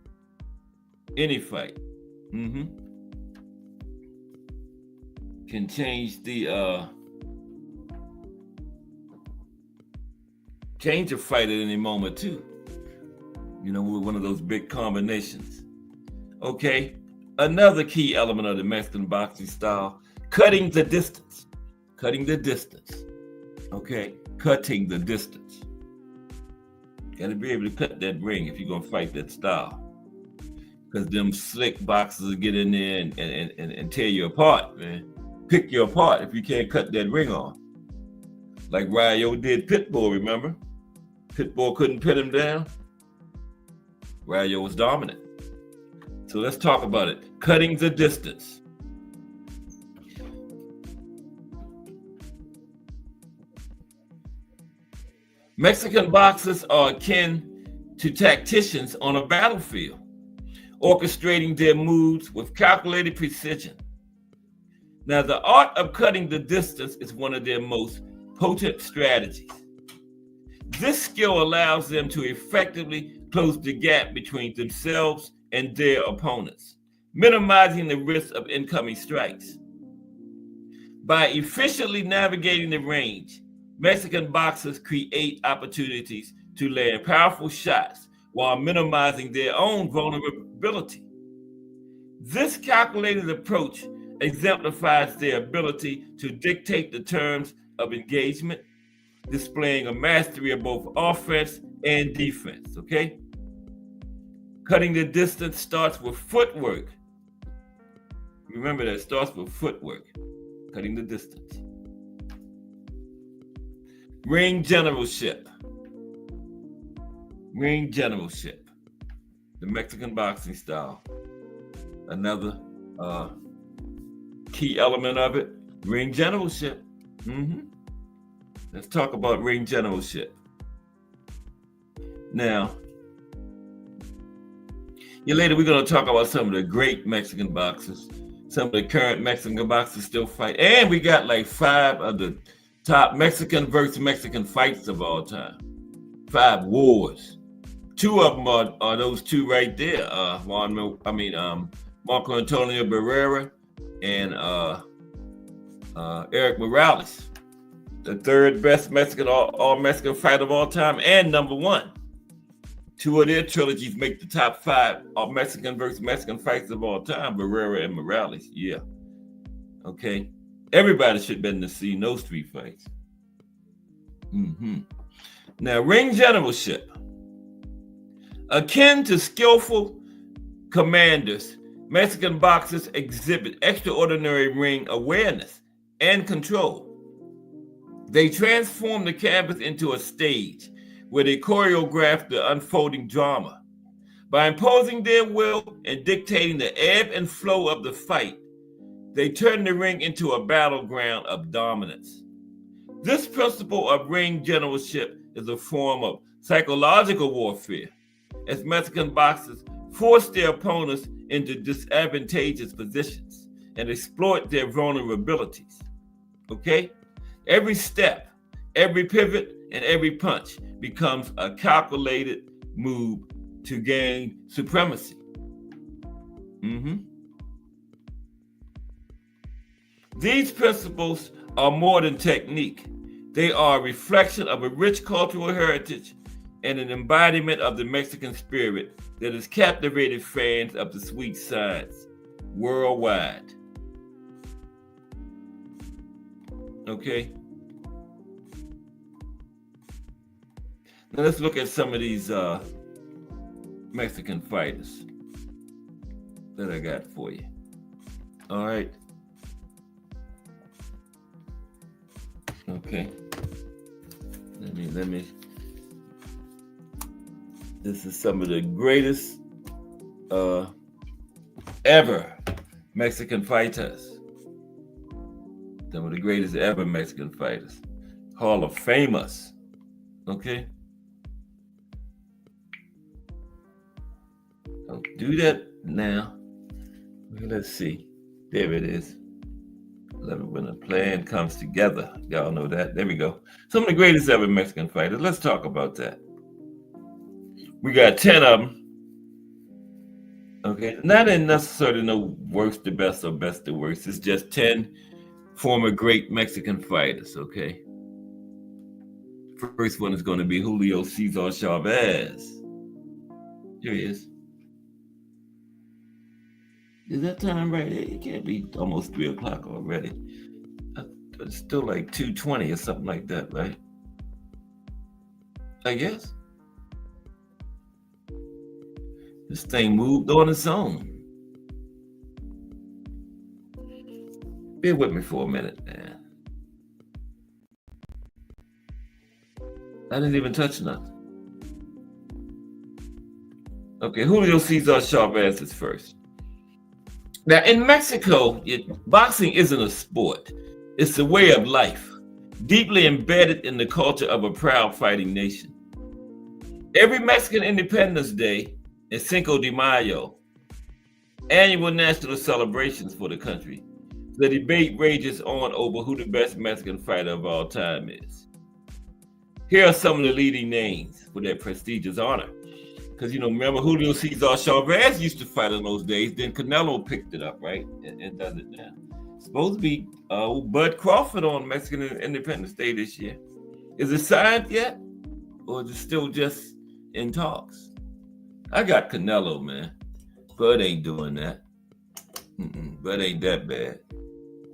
Any fight. Can change the change a fight at any moment too. You know, with one of those big combinations. Okay, another key element of the Mexican boxing style: cutting the distance. Cutting the distance. Okay, cutting the distance. Got to be able to cut that ring if you're gonna fight that style, because them slick boxers will get in there and tear you apart, man. Pick you apart if you can't cut that ring off. Like Rayo did Pitbull, remember? Pitbull couldn't pin him down. Rayo was dominant. So let's talk about it. Cutting the distance. Mexican boxers are akin to tacticians on a battlefield, orchestrating their moves with calculated precision. Now, the art of cutting the distance is one of their most potent strategies. This skill allows them to effectively close the gap between themselves and their opponents, minimizing the risk of incoming strikes. By efficiently navigating the range, Mexican boxers create opportunities to land powerful shots while minimizing their own vulnerability. This calculated approach exemplifies their ability to dictate the terms of engagement, displaying a mastery of both offense and defense, okay? Cutting the distance starts with footwork. Remember that, starts with footwork. Cutting the distance. Ring generalship. Ring generalship. The Mexican boxing style. Another key element of it, ring generalship. Let's talk about ring generalship. Now, later we're going to talk about some of the great Mexican boxers. Some of the current Mexican boxers still fight. And we got like 5 of the top Mexican versus Mexican fights of all time. 5 wars. 2 of them are those 2 right there. Marco Antonio Barrera and Erik Morales. The 3rd best Mexican all Mexican fighter of all time and number 1. 2 of their trilogies make the top 5 all Mexican versus Mexican fights of all time, Barrera and Morales. Yeah. Okay. Everybody should have been to see those 3 fights. Now, ring generalship. Akin to skillful commanders, Mexican boxers exhibit extraordinary ring awareness and control. They transform the canvas into a stage where they choreograph the unfolding drama. By imposing their will and dictating the ebb and flow of the fight, they turn the ring into a battleground of dominance. This principle of ring generalship is a form of psychological warfare, as Mexican boxers force their opponents into disadvantageous positions and exploit their vulnerabilities. Okay? Every step, every pivot, and every punch becomes a calculated move to gain supremacy. These principles are more than technique. They are a reflection of a rich cultural heritage and an embodiment of the Mexican spirit that has captivated fans of the sweet science worldwide. Okay? Now let's look at some of these Mexican fighters that I got for you. All right. Okay. Let me. This is some of the greatest ever Mexican fighters. Some of the greatest ever Mexican fighters. Hall of Famers. Okay. I'll do that now. Let's see. There it is. When a plan comes together. Y'all know that. There we go. Some of the greatest ever Mexican fighters. Let's talk about that. We got 10 of them. Okay. Not in necessarily no worst to best or best to worst. It's just 10 former great Mexican fighters. Okay. First one is going to be Julio Cesar Chavez. Here he is. Is that time right? It can't be almost 3 o'clock already. It's still like 2:20 or something like that, right? I guess. This thing moved on its own. Bear with me for a minute, man. I didn't even touch nothing. Okay, Julio Cesar Chavez is first. Now, in Mexico, boxing isn't a sport. It's a way of life, deeply embedded in the culture of a proud fighting nation. Every Mexican Independence Day and Cinco de Mayo, annual national celebrations for the country, the debate rages on over who the best Mexican fighter of all time is. Here are some of the leading names for that prestigious honor. Because, remember Julio Cesar Chavez used to fight in those days. Then Canelo picked it up, right? And does it now. It's supposed to be Bud Crawford on Mexican Independence Day this year. Is it signed yet? Or is it still just in talks? I got Canelo, man. Bud ain't doing that. Bud ain't that bad.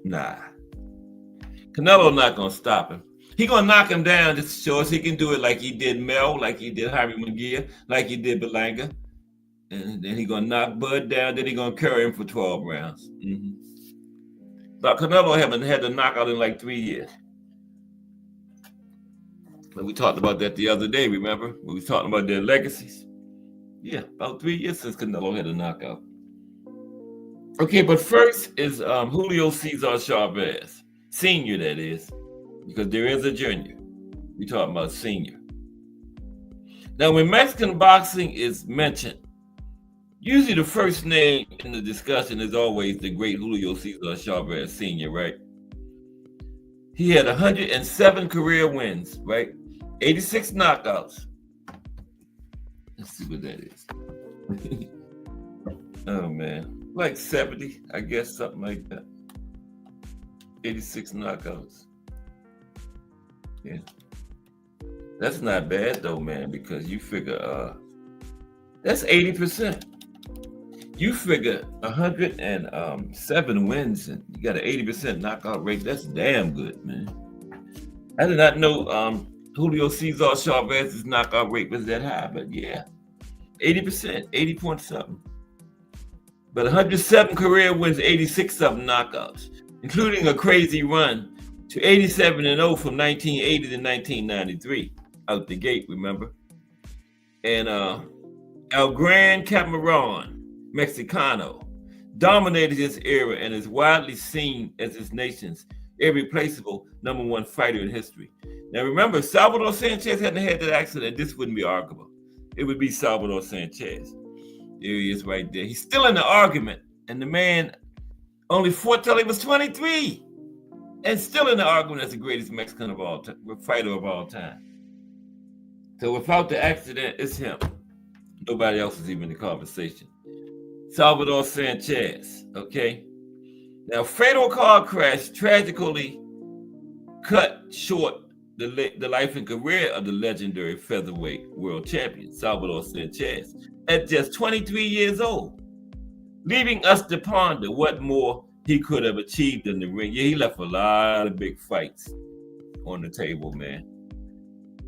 Nah. Canelo not going to stop him. He gonna knock him down just to show us he can do it like he did Mel, like he did Jaime Munguia, like he did Berlanga. And then he gonna knock Bud down. Then he gonna carry him for 12 rounds. But Canelo haven't had a knockout in like 3 years. And we talked about that the other day. Remember? We was talking about their legacies. Yeah, about 3 years since Canelo had a knockout. Okay, but first is Julio Cesar Chavez, senior, that is, because there is a junior. We talking about senior. Now, when Mexican boxing is mentioned, usually the first name in the discussion is always the great Julio Cesar Chavez Sr., right? He had 107 career wins, right? 86 knockouts. Let's see what that is. Oh, man. Like 70, I guess, something like that. 86 knockouts. Yeah. That's not bad, though, man, because you figure that's 80%. You figure 107 wins and you got an 80% knockout rate. That's damn good, man. I did not know Julio Cesar Chavez's knockout rate was that high, but yeah, 80%, 80 point something. But 107 career wins, 86 something knockouts, including a crazy run to 87-0 from 1980 to 1993, out the gate, remember? And El Gran Camarón Mexicano dominated his era and is widely seen as his nation's irreplaceable #1 fighter in history. Now remember, Salvador Sanchez hadn't had that accident, this wouldn't be arguable. It would be Salvador Sanchez. There he is right there. He's still in the argument, and the man only fought till he was 23, and still in the argument as the greatest Mexican of all time, fighter of all time. So without the accident, it's him. Nobody else is even in the conversation. Salvador Sanchez, okay? Now, fatal car crash tragically cut short the life and career of the legendary featherweight world champion, Salvador Sanchez, at just 23 years old, leaving us to ponder what more he could have achieved in the ring. Yeah, he left a lot of big fights on the table, man.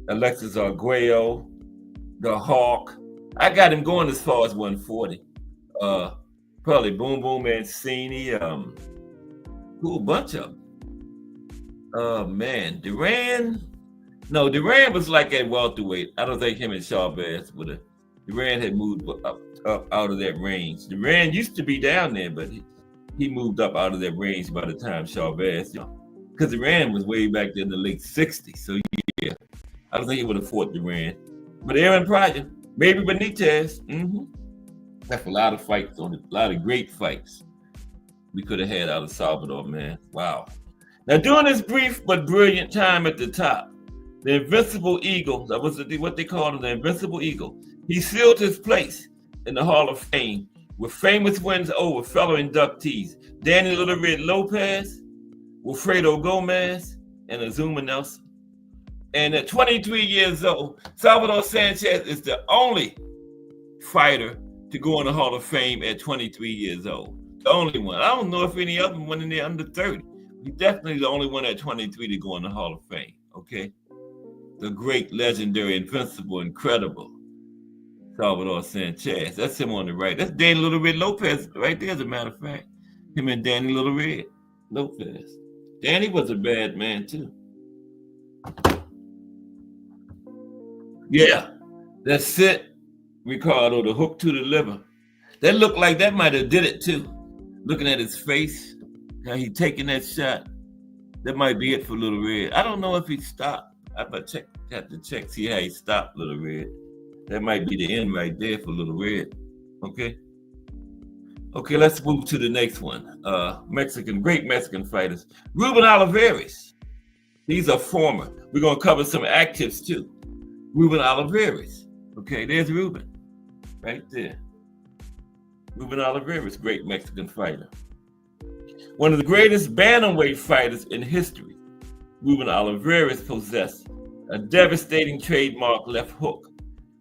Alexis Arguello, the Hawk. I got him going as far as 140. Probably Boom Boom Mancini, cool bunch of them. Oh man, Duran was like at welterweight. I don't think him and Chavez would have. Duran had moved up out of that range. Duran used to be down there, but he moved up out of that range by the time Chavez, because Duran was way back there in the late 60s. So yeah, I don't think he would have fought Duran. But Aaron Pryor, maybe Benitez. That's a lot of fights on it, a lot of great fights we could have had out of Salvador, man. Wow. Now, during his brief but brilliant time at the top, the Invincible Eagle, that was what they called him, the Invincible Eagle, he sealed his place in the Hall of Fame with famous wins over fellow inductees Danny Little Red Lopez, Wilfredo Gomez, and Azuma Nelson. And at 23 years old, Salvador Sanchez is the only fighter to go in the Hall of Fame at 23 years old. The only one. I don't know if any other one in there under 30. He's definitely the only one at 23 to go in the Hall of Fame, okay? The great, legendary, invincible, incredible Salvador Sanchez. That's him on the right. That's Danny Little Red Lopez right there, as a matter of fact. Him and Danny Little Red Lopez. Danny was a bad man, too. Yeah, that's it. Ricardo, the hook to the liver. That looked like that might have did it too. Looking at his face, how he taking that shot. That might be it for Little Red. I don't know if he stopped. I have to check, see how he stopped Little Red. That might be the end right there for Little Red. Okay. Okay, let's move to the next one. Great Mexican fighters. Ruben Olivares. These are former. We're gonna cover some actives too. Ruben Olivares. Okay, there's Ruben. Right there. Ruben Olivares, great Mexican fighter. One of the greatest bantamweight fighters in history, Ruben Olivares possessed a devastating trademark left hook,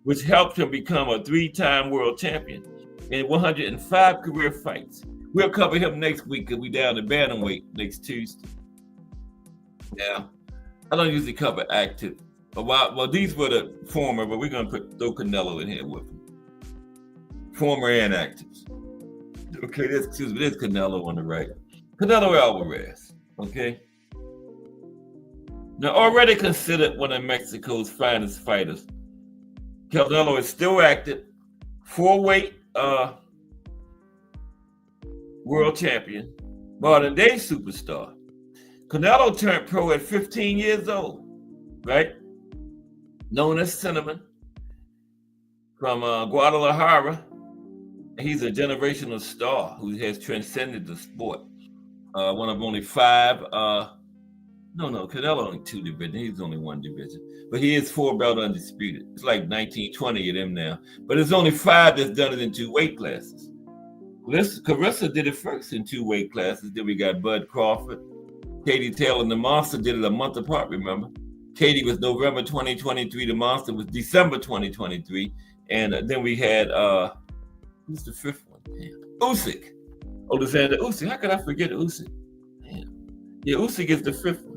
which helped him become a 3-time world champion in 105 career fights. We'll cover him next week because we're down to bantamweight next Tuesday. Yeah, I don't usually cover active. Well, these were the former, but we're going to throw Canelo in here with him. former and active. Okay, there's Canelo on the right. Canelo Alvarez. Okay. Now, already considered one of Mexico's finest fighters, Canelo is still active, 4-weight world champion, modern day superstar. Canelo turned pro at 15 years old, right? Known as Cinnamon from Guadalajara. He's a generational star who has transcended the sport. One of only 5. Canelo only 2 divisions. He's only 1 division, but he is 4-belt undisputed. It's like 1920 of them now, but it's only 5 that's done it in 2 weight classes. Carissa did it first in 2 weight classes. Then we got Bud Crawford, Katie Taylor, and the Monster did it a month apart. Remember, Katie was November 2023. The Monster was December 2023, and then we had who's the 5th one? Usyk, Alexander Usyk. How could I forget Usyk? Yeah, Usyk is the 5th one.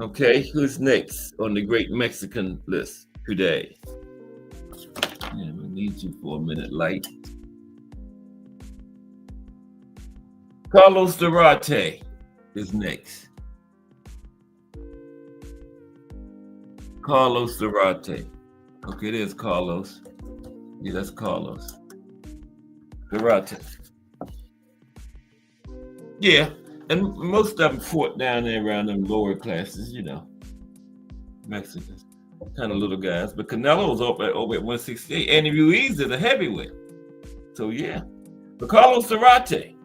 Okay, who's next on the great Mexican list today? Yeah, we need you for a minute, light. Carlos Durante is next. Carlos Durante. Okay, there's Carlos. Yeah, that's Carlos Durante. Yeah. And most of them fought down there around them lower classes, Mexicans, kind of little guys. But Canelo's over at 168. Andy Ruiz is a heavyweight. So, yeah. But Carlos Durante,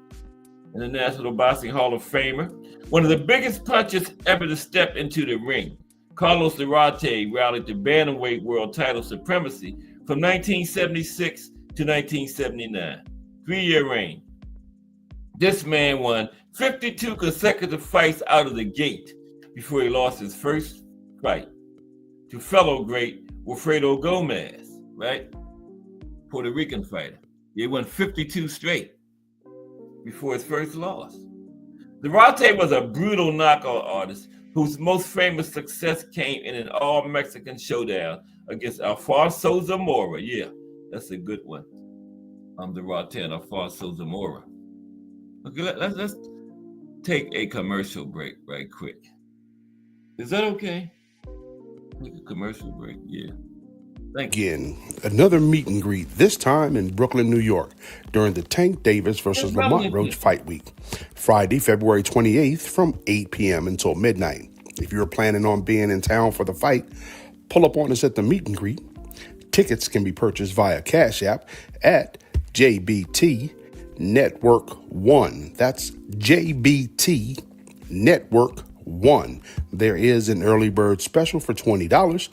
International Boxing Hall of Famer, one of the biggest punchers ever to step into the ring. Carlos Durante rallied the bantamweight world title supremacy from 1976 to 1979. 3-year reign. This man won 52 consecutive fights out of the gate before he lost his first fight to fellow great Wilfredo Gomez, right? Puerto Rican fighter. He won 52 straight before his first loss. Durante was a brutal knockout artist whose most famous success came in an all-Mexican showdown against Alfonso Zamora. Yeah, that's a good one. Durante and Alfonso Zamora. Okay, let's take a commercial break right quick. Is that okay? Take a commercial break, yeah. Thank you. Again, another meet and greet, this time in Brooklyn, New York, during the Tank Davis versus Lamont Roach Fight Week, Friday, February 28th from 8 p.m. until midnight. If you're planning on being in town for the fight, pull up on us at the meet and greet. Tickets can be purchased via Cash App at JBT Network 1. That's JBT Network 1. There is an early bird special for $20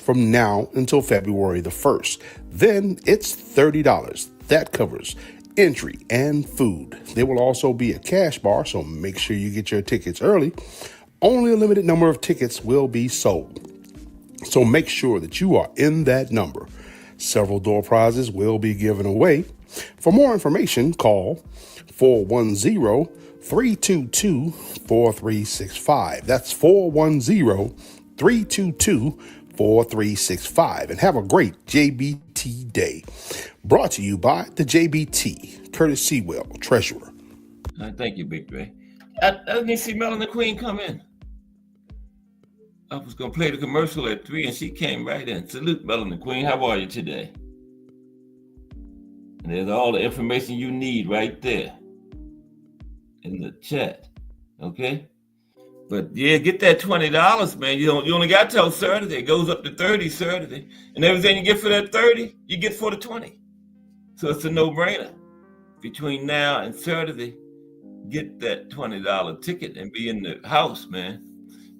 from now until February the 1st. Then it's $30. That covers entry and food. There will also be a cash bar, so make sure you get your tickets early. Only a limited number of tickets will be sold, so make sure that you are in that number. Several door prizes will be given away. For more information, call 410-322-4365. That's 410-322-4365. And have a great JBT day. Brought to you by the JBT, Curtis Sewell, Treasurer. Thank you, Big Dre. I didn't see Melanie Queen come in. I was going to play the commercial at 3 and she came right in. Salute, Melanie Queen. How are you today? And there's all the information you need right there in the chat. Okay? But yeah, get that $20, man. You only got till Saturday. It goes up to 30 Saturday. And everything you get for that 30, you get for the 20. So it's a no-brainer. Between now and Saturday, get that $20 ticket and be in the house, man.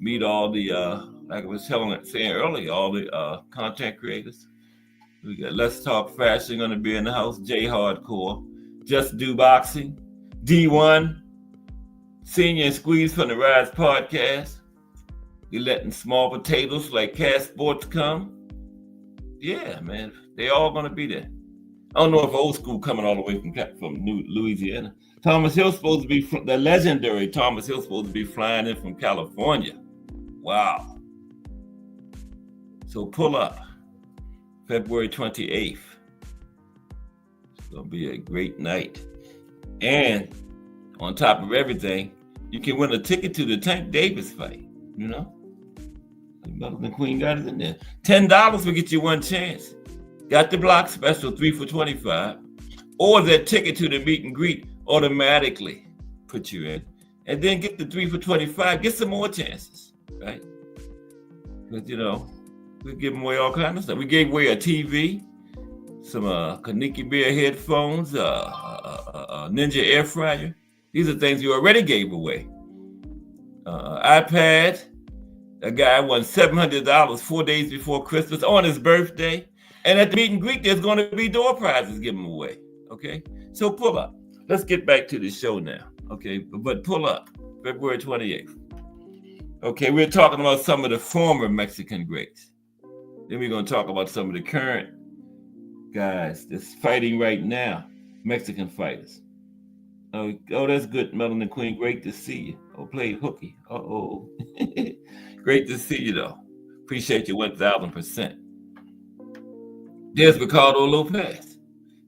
Meet all the, like I was saying earlier, all the content creators. We got Let's Talk Fashion going to be in the house. J Hardcore, Just Do Boxing, D1, Senior and Squeeze from the Rise Podcast. You're letting small potatoes like Cash Sports come. Yeah, man, they all going to be there. I don't know if old school coming all the way from Louisiana. Thomas Hill supposed to be the legendary Thomas Hill supposed to be flying in from California. Wow. So pull up February 28th. gonna be a great night. And on top of everything, you can win a ticket to the Tank Davis fight. You know, the Queen got it in there. $10 will get you one chance. Got the block special 3 for $25, or that ticket to the meet and greet automatically put you in, and then get the 3 for $25. Get some more chances, right? But you know, we're giving away all kinds of stuff. We gave away a TV, some Kaniki Bear headphones, Ninja air fryer. These are things you already gave away. iPad. A guy won $700 4 days before Christmas on his birthday. And at the meet and greet, there's going to be door prizes given away. Okay, so pull up. Let's get back to the show now. Okay, but pull up. February 28th. Okay, we're talking about some of the former Mexican greats. Then we're going to talk about some of the current guys that's fighting right now, Mexican fighters. Oh, that's good, Melanie Queen. Great to see you. Oh, play hooky. Uh-oh. Great to see you, though. Appreciate you 1,000%. There's Ricardo Lopez.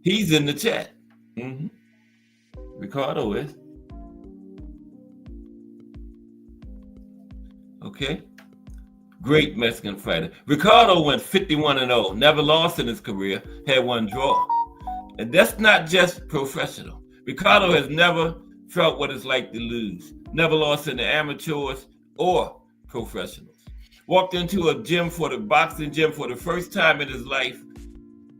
He's in the chat. Mm-hmm. Ricardo is. Okay. Great Mexican fighter. Ricardo went 51-0. Never lost in his career. Had one draw. And that's not just professional. Ricardo has never felt what it's like to lose. Never lost in the amateurs or professionals. Walked into a gym for the boxing gym for the first time in his life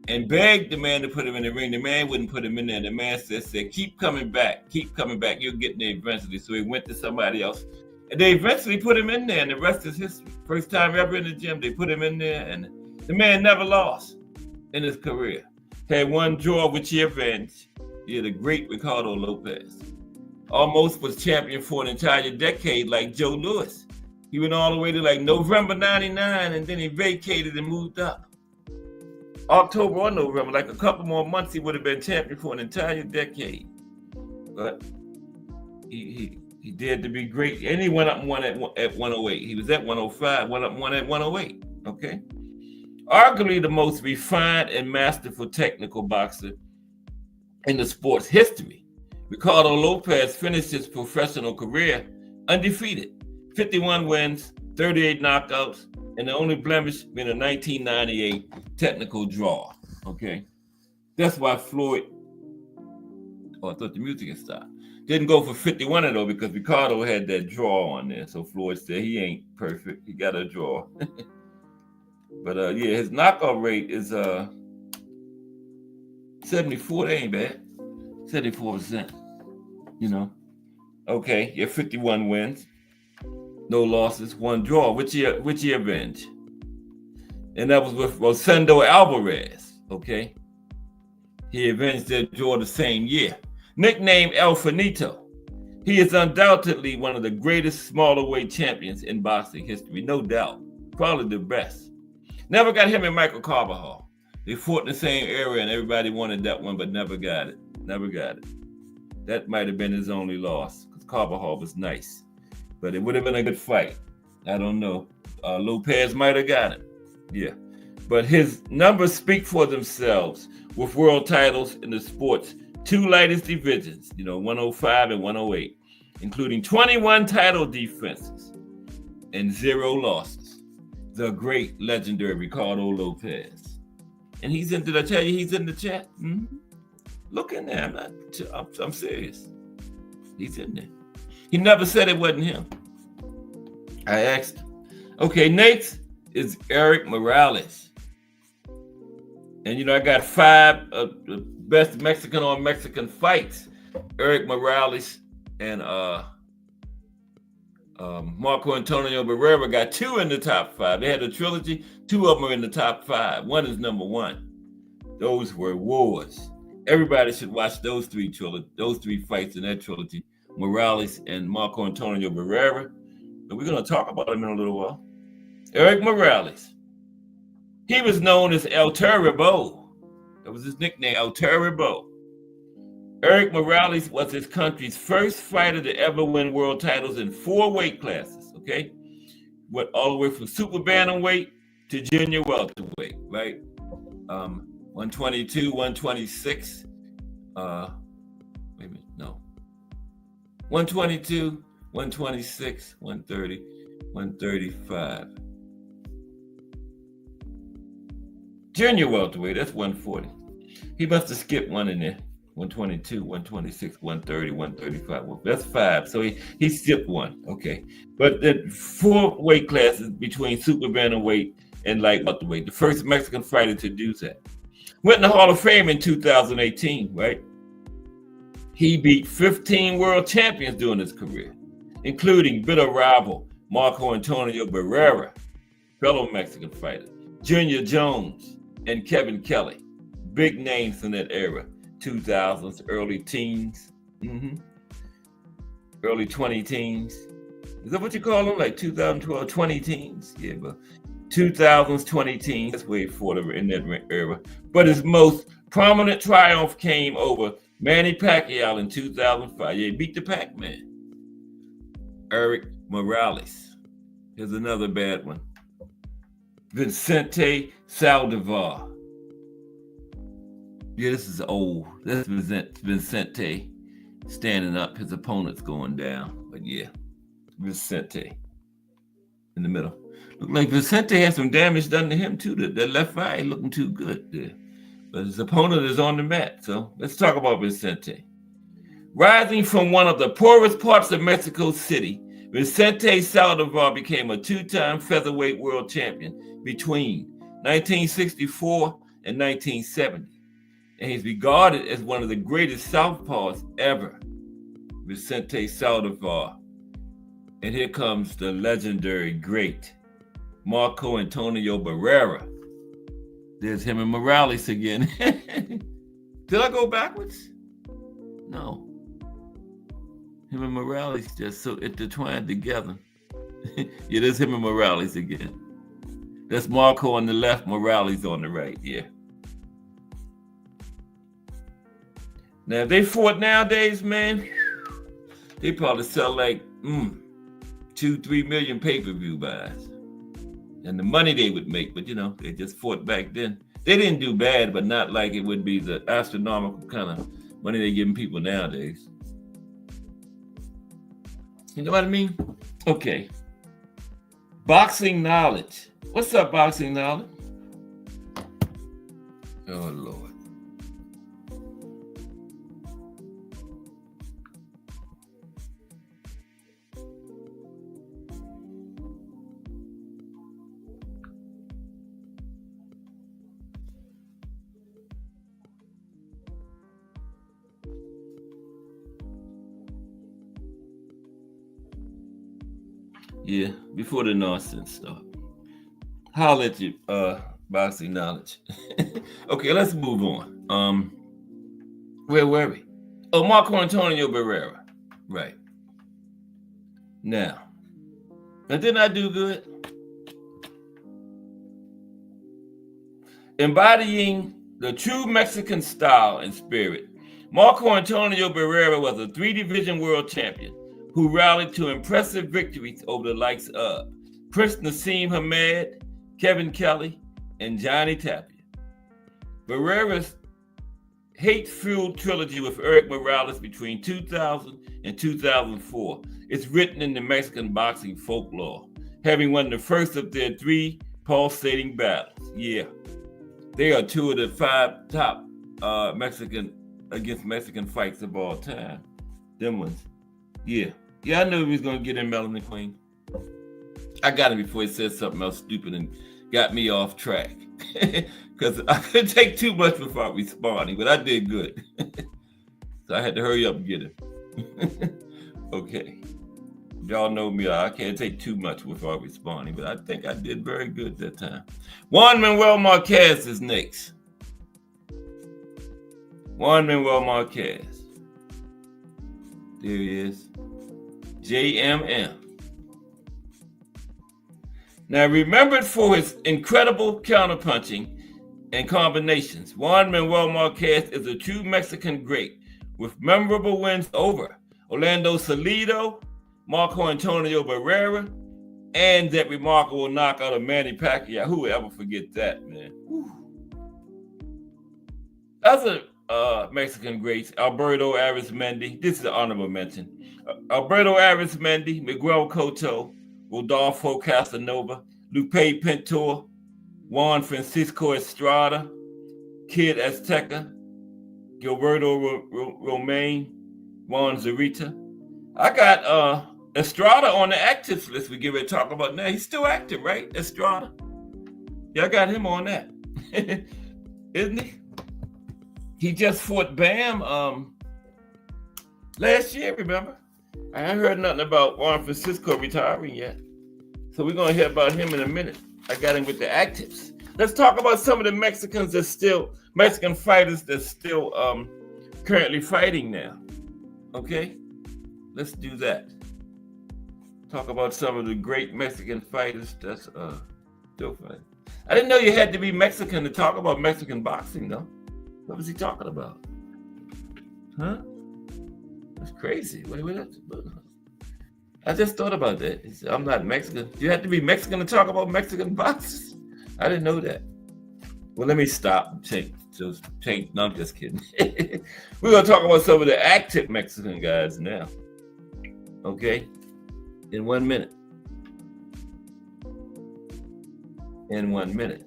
and begged the man to put him in the ring. The man wouldn't put him in there. The man said, keep coming back. You'll get there eventually. So he went to somebody else. And they eventually put him in there, and the rest is history. First time ever in the gym, they put him in there, and the man never lost in his career. Had one draw, which he avenged. He had a great Ricardo Lopez. Almost was champion for an entire decade like Joe Louis. He went all the way to like November 99, and then he vacated and moved up. October or November, like a couple more months, he would have been champion for an entire decade. But he dared to be great. And he went up one at 108. He was at 105, went up one at 108. Okay. Arguably the most refined and masterful technical boxer in the sport's history. Ricardo Lopez finished his professional career undefeated. 51 wins, 38 knockouts, and the only blemish being a 1998 technical draw. Okay. That's why Floyd, I thought the music had stopped. Didn't go for 51 though, because Ricardo had that draw on there. So Floyd said he ain't perfect. He got a draw. But yeah, his knockout rate is 74. That ain't bad. 74%. You know. Okay, yeah, 51 wins, no losses, one draw, which he avenged. And that was with Rosendo Alvarez. Okay. He avenged that draw the same year. Nicknamed El Finito, he is undoubtedly one of the greatest smaller-weight champions in boxing history, no doubt. Probably the best. Never got him and Michael Carbajal. They fought in the same area, and everybody wanted that one, but never got it. Never got it. That might have been his only loss, because Carbajal was nice. But it would have been a good fight. I don't know. Lopez might have got it. Yeah. But his numbers speak for themselves with world titles in the sport's two lightest divisions, 105 and 108, including 21 title defenses and 0 losses. The great, legendary Ricardo Lopez. And he's in, did I tell you he's in the chat? Mm-hmm. Look in there, I'm serious. He's in there. He never said it wasn't him. I asked him. Okay, next is Erik Morales. And I got 5 best Mexican on Mexican fights. Erik Morales and Marco Antonio Barrera got 2 in the top 5. They had a trilogy. 2 of them are in the top 5. 1 is number 1. Those were wars. Everybody should watch those 3 fights in that trilogy. Morales and Marco Antonio Barrera. But we're going to talk about him in a little while. Erik Morales. He was known as El Terrible. That was his nickname, El Terrible. Erik Morales was his country's first fighter to ever win world titles in 4 weight classes, okay? Went all the way from super bantamweight to junior welterweight, right? 122, 126, Wait a minute, no. 122, 126, 130, 135. Junior welterweight, that's 140. He must have skipped one in there. 122, 126, 130, 135. Well, that's 5. So he skipped one. Okay. But the 4 weight classes between super bantamweight and light welterweight. The first Mexican fighter to do that. Went in the Hall of Fame in 2018, right? He beat 15 world champions during his career, including bitter rival Marco Antonio Barrera, fellow Mexican fighter, Junior Jones, and Kevin Kelly. Big names in that era, 2000s, early teens, early 20 teens. Is that what you call them? Like 2012, 20 teens? Yeah, but 2000s, 20 teens, that's way forward in that era. But his most prominent triumph came over Manny Pacquiao in 2005. Yeah, he beat the Pac-Man. Erik Morales. Here's another bad one. Vicente Saldivar. Yeah, this is old. This is Vicente standing up. His opponent's going down. But yeah, Vicente in the middle. Look like Vicente had some damage done to him too. That left eye ain't looking too good there. But his opponent is on the mat. So let's talk about Vicente. Rising from one of the poorest parts of Mexico City, Vicente Saldivar became a 2-time featherweight world champion between 1964 and 1970. And he's regarded as one of the greatest southpaws ever, Vicente Saldivar. And here comes the legendary great Marco Antonio Barrera. There's him and Morales again. Did I go backwards? No. Him and Morales just so intertwined together. Yeah, there's him and Morales again. That's Marco on the left, Morales on the right, yeah. Now, if they fought nowadays, man, they probably sell like 2-3 million pay-per-view buys. And the money they would make, but they just fought back then. They didn't do bad, but not like it would be the astronomical kind of money they're giving people nowadays. You know what I mean? Okay. Boxing knowledge. What's up, boxing knowledge? Oh, Lord. Yeah, before the nonsense stuff. Holler at you, boxing knowledge. Okay, let's move on. Where were we? Oh, Marco Antonio Barrera. Right. Now, didn't I do good? Embodying the true Mexican style and spirit, Marco Antonio Barrera was a 3-division world champion who rallied to impressive victories over the likes of Prince Naseem Hamed, Kevin Kelly, and Johnny Tapia. Barrera's hate-fueled trilogy with Erik Morales between 2000 and 2004 is written in the Mexican boxing folklore, having won the first of their 3 pulsating battles. Yeah, they are 2 of the 5 top Mexican fights of all time. Them ones. Yeah, I knew he was going to get in Melanie Queen. I got him before he said something else stupid and got me off track. Because I couldn't take too much without responding, but I did good. So I had to hurry up and get him. Okay. Y'all know me, I can't take too much without responding, but I think I did very good that time. Juan Manuel Marquez is next. Juan Manuel Marquez. There he is. JMM. Now, remembered for his incredible counterpunching and combinations, Juan Manuel Marquez is a true Mexican great with memorable wins over Orlando Salido, Marco Antonio Barrera, and that remarkable knockout of Manny Pacquiao. Who would ever forget that, man? Whew. That's a Mexican greats: Alberto Arizmendi. This is an honorable mention. Alberto Arizmendi, Miguel Cotto, Rodolfo Casanova, Lupe Pintor, Juan Francisco Estrada, Kid Azteca, Gilberto Romaine, Juan Zarita. I got Estrada on the active list we get ready to talk about now. He's still active, right? Estrada. Yeah, I got him on that. Isn't he? He just fought Bam last year, remember? I haven't heard nothing about Juan Francisco retiring yet. So we're gonna hear about him in a minute. I got him with the actives. Let's talk about some of the Mexican fighters that's still currently fighting now. Okay? Let's do that. Talk about some of the great Mexican fighters that's still fighting. I didn't know you had to be Mexican to talk about Mexican boxing, though. What was he talking about? Huh? That's crazy. I just thought about that. He said, I'm not Mexican. You have to be Mexican to talk about Mexican boxers? I didn't know that. Well, let me stop. No, I'm just kidding. We're going to talk about some of the active Mexican guys now. Okay? In 1 minute. In 1 minute.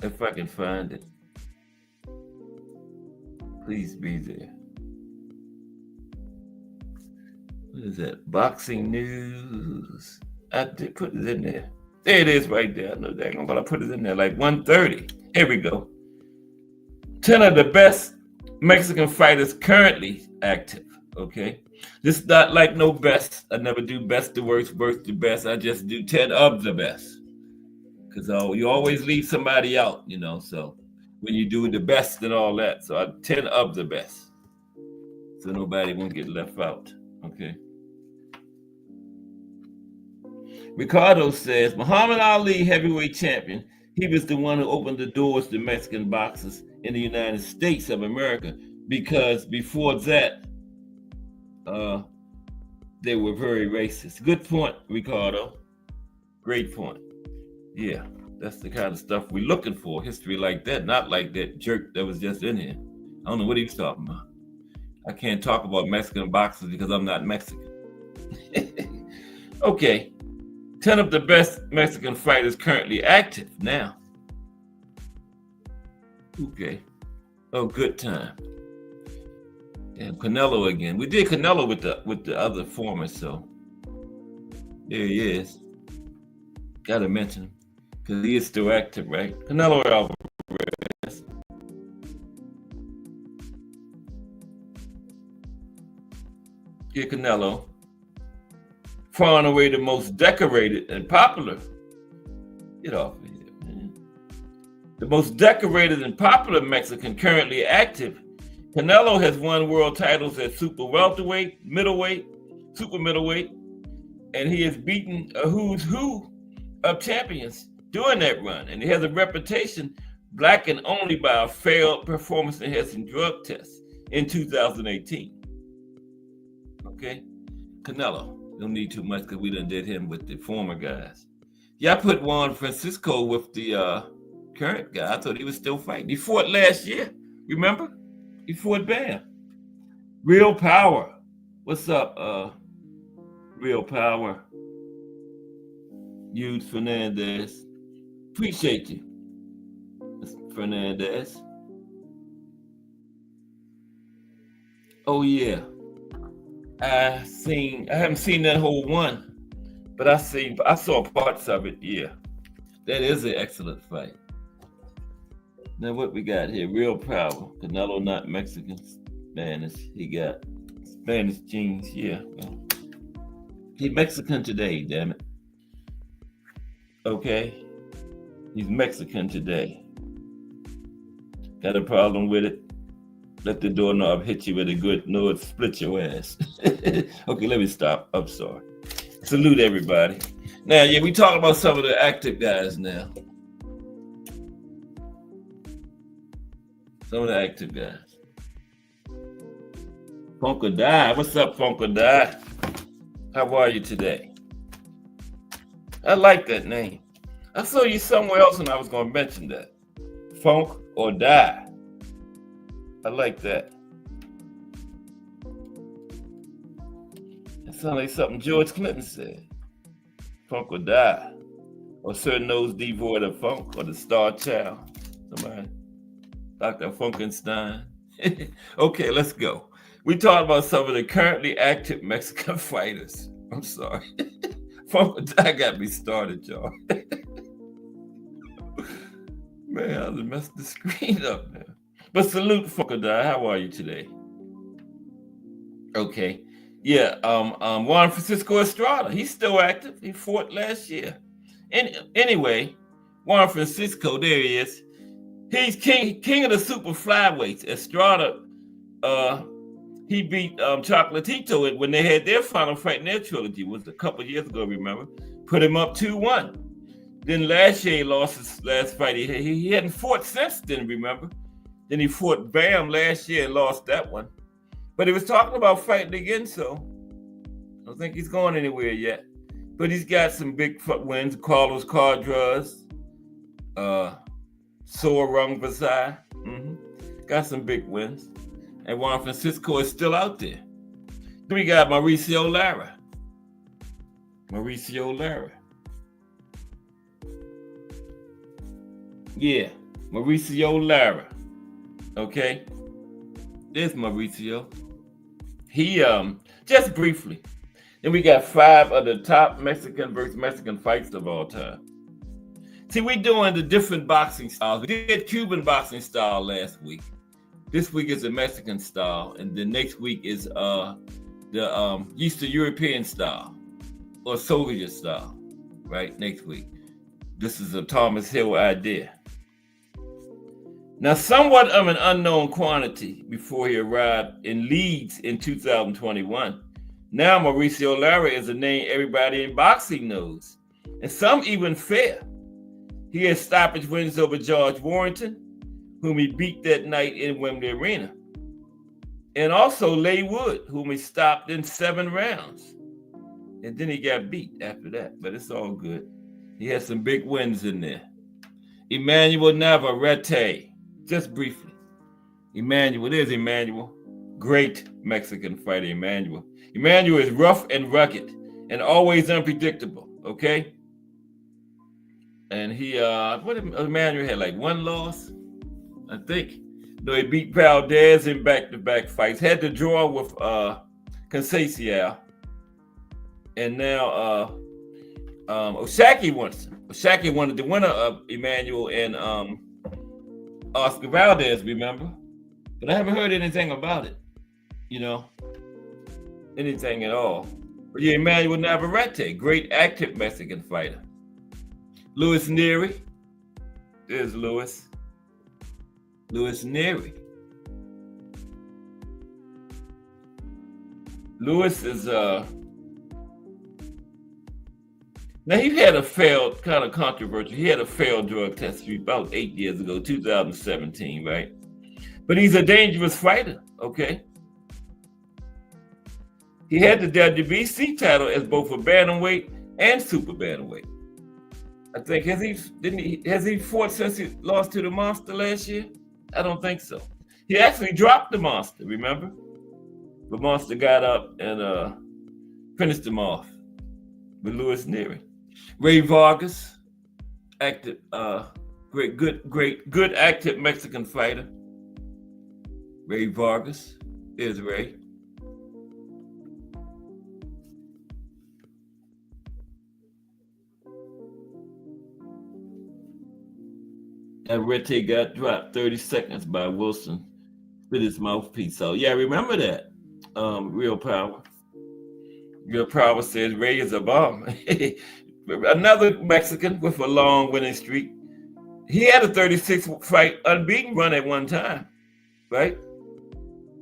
If I can find it. Please be there. What is that? Boxing news. I did put it in there. There it is right there. I know that, but I put it in there like 1:30. Here we go. 10 of the best Mexican fighters currently active. Okay? This is not like no best. I never do best to worst, worst to best. I just do 10 of the best. Because you always leave somebody out, so when you do the best and all that. So I 10 of the best. So nobody won't get left out. Okay. Ricardo says, Muhammad Ali, heavyweight champion, he was the one who opened the doors to Mexican boxers in the United States of America, because before that, they were very racist. Good point, Ricardo. Great point. Yeah, that's the kind of stuff we're looking for. History like that, not like that jerk that was just in here. I don't know what he was talking about. I can't talk about Mexican boxers because I'm not Mexican. Okay. 10 of the best Mexican fighters currently active now. Okay. Oh, good time. And Canelo again. We did Canelo with the other former, so there he is. Gotta mention him because he is still active, right? Canelo Alvarez. Yeah, Canelo. Far and away the most decorated and popular. Get off of here, man. The most decorated and popular Mexican currently active. Canelo has won world titles at super welterweight, middleweight, super middleweight, and he has beaten a who's who of champions during that run. And he has a reputation blackened only by a failed performance-enhancing drug test in 2018. Okay, Canelo. Don't need too much because we done did him with the former guys. Yeah, I put Juan Francisco with the current guy. I thought he was still fighting. He fought last year. Remember? He fought Bam. Real Power. What's up, Real Power? Yude Fernandez. Appreciate you, Fernandez. Oh yeah. I haven't seen that whole one, but I saw parts of it. Yeah, that is an excellent fight. Now what we got here? Real Power. Canelo not Mexican, Spanish. He got Spanish genes. Yeah, well, he's Mexican today. Damn it. Okay, he's Mexican today. Got a problem with it? Let the doorknob hit you with a good nod, split your ass. Okay, let me stop. I'm sorry. Salute everybody. Now, yeah, we talk about some of the active guys now. Some of the active guys. Funko Die. What's up, Funko Die? How are you today? I like that name. I saw you somewhere else and I was going to mention that. Funk or Die. I like that. That sounds like something George Clinton said. Funk or die. Or certain those devoid of funk, or the Star Child. Somebody. Dr. Funkenstein. Okay, let's go. We talked about some of the currently active Mexican fighters. I'm sorry. Funk or die got me started, y'all. Man, I just messed the screen up, man. But salute, Funk or die. How are you today? Okay. Yeah, Juan Francisco Estrada. He's still active. He fought last year. Anyway, Juan Francisco, there he is. He's king of the super flyweights. Estrada, he beat Chocolatito when they had their final fight in their trilogy. It was a couple years ago, remember? Put him up 2-1. Then last year he lost his last fight. He hadn't fought since then, remember? Then he fought Bam last year and lost that one. But he was talking about fighting again, so I don't think he's going anywhere yet. But he's got some big wins. Carlos Cardras, Sorong Vasai. Got some big wins. And Juan Francisco is still out there. Then we got Mauricio Lara. Yeah, Mauricio Lara. Okay. There's Mauricio. He, just briefly. Then we got 5 of the top Mexican versus Mexican fights of all time. See, we doing the different boxing styles. We did Cuban boxing style last week. This week is the Mexican style, and the next week is the Eastern European style or Soviet style, right? Next week. This is a Thomas Hill idea. Now, somewhat of an unknown quantity before he arrived in Leeds in 2021. Now, Mauricio Lara is a name everybody in boxing knows, and some even fear. He has stoppage wins over George Warrington, whom he beat that night in Wembley Arena, and also Leigh Wood, whom he stopped in 7 rounds. And then he got beat after that, but it's all good. He has some big wins in there. Emmanuel Navarrete. Just briefly, there's Emmanuel, great Mexican fighter, Emmanuel. Emmanuel is rough and rugged and always unpredictable, okay? And he, Emmanuel had like 1 loss, I think. No, he beat Valdez in back-to-back fights, had to draw with Conceição. And now Oshaki wanted the winner of Emmanuel and Oscar Valdez, remember? But I haven't heard anything about it, anything at all. But yeah, Emmanuel Navarrete, great active Mexican fighter. Luis Nery, there's Luis Nery. Luis is now he had a failed, kind of controversial. He had a failed drug test about 8 years ago, 2017, right? But he's a dangerous fighter, okay? He had the WBC title as both a bantamweight and super bantamweight. I think has he fought since he lost to the Monster last year? I don't think so. He actually dropped the Monster, remember? The Monster got up and finished him off with Luis Nery. Ray Vargas, active, good active Mexican fighter. Ray Vargas is Ray. Navarrete got dropped 30 seconds by Wilson with his mouthpiece. So yeah, remember that. Real Power. Real Power says Ray is a bomb. Another Mexican with a long winning streak. He had a 36-fight unbeaten run at one time, right?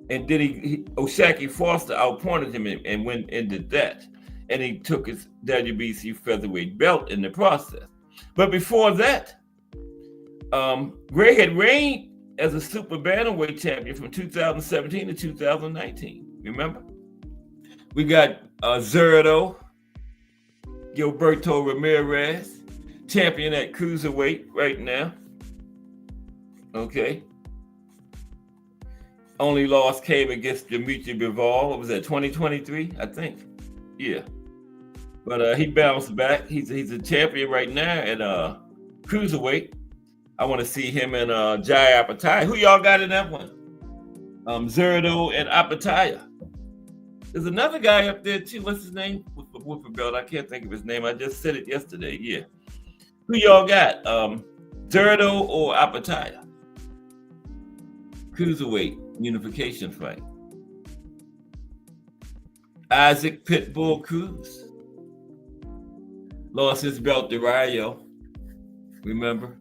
And then Oshaki Foster outpointed him and went and did that. And he took his WBC featherweight belt in the process. But before that, Ray had reigned as a super bantamweight champion from 2017 to 2019. Remember? We got Zurdo, Gilberto Ramirez, champion at cruiserweight right now. Okay. only loss came against Dimitri Bivol. What was that, 2023? I think. Yeah. But he bounced back. He's a champion right now at cruiserweight. I want to see him and Jai Apataya. Who y'all got in that one? Zerdo and Apataya. There's another guy up there too. What's his name? With a belt. I can't think of his name. I just said it yesterday. Yeah. Who y'all got? Zerdo or Apataya? Cruiserweight unification fight. Isaac Pitbull Cruz lost his belt to Rayo. Remember?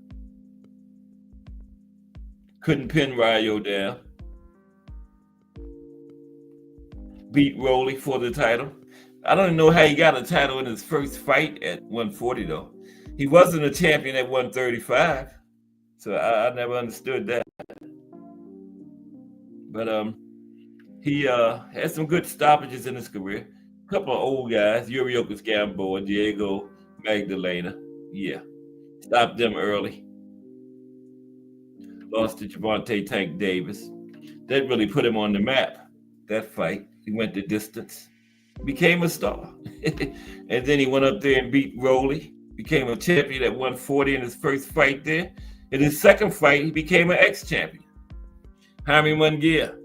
Couldn't pin Rayo down. Beat Rolly for the title. I don't even know how he got a title in his first fight at 140 though. He wasn't a champion at 135, so I never understood that. But he had some good stoppages in his career. A couple of old guys, Yuriokis Gamboa, Diego Magdalena. Yeah, stopped them early. Lost to Gervonta Tank Davis. That really put him on the map, that fight. He went the distance, became a star. And then he went up there and beat Rolly, became a champion at 140 in his first fight there. In his second fight, he became an ex-champion. Jaime Munguia,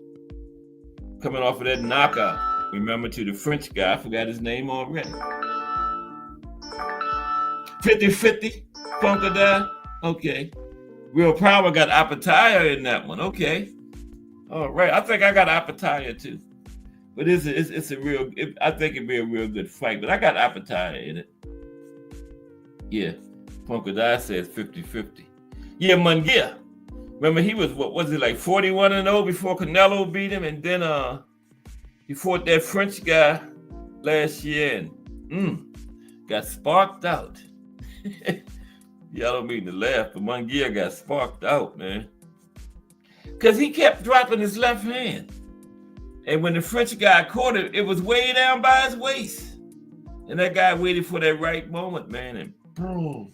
coming off of that knockout. Remember, to the French guy, I forgot his name already. 50-50, Funkadai. Okay. Real Power got Apataya in that one. Okay. All right. I think I got Apataya too. But it's a real, I think it'd be a real good fight. But I got Apataya in it. Yeah. Funkadai says 50-50. Yeah, Munguia. Remember, he was, what was it, like 41-0 before Canelo beat him? And then he fought that French guy last year and got sparked out. Y'all don't mean to laugh, but Munguia got sparked out, man. Because he kept dropping his left hand. And when the French guy caught it, it was way down by his waist. And that guy waited for that right moment, man, and boom.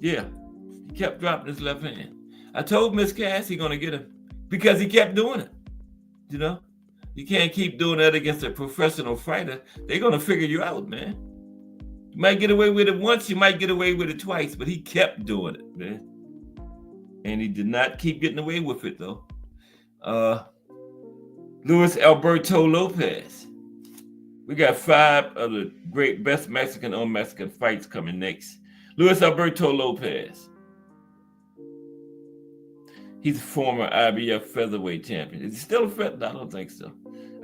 Yeah, he kept dropping his left hand. I told Miss Cass he's going to get him because he kept doing it. You know? You can't keep doing that against a professional fighter. They're going to figure you out, man. You might get away with it once, you might get away with it twice, but he kept doing it, man. And he did not keep getting away with it, though. Luis Alberto Lopez. We got 5 of the great best Mexican on Mexican fights coming next. Luis Alberto Lopez. He's a former IBF featherweight champion. Is he still a featherweight? I don't think so.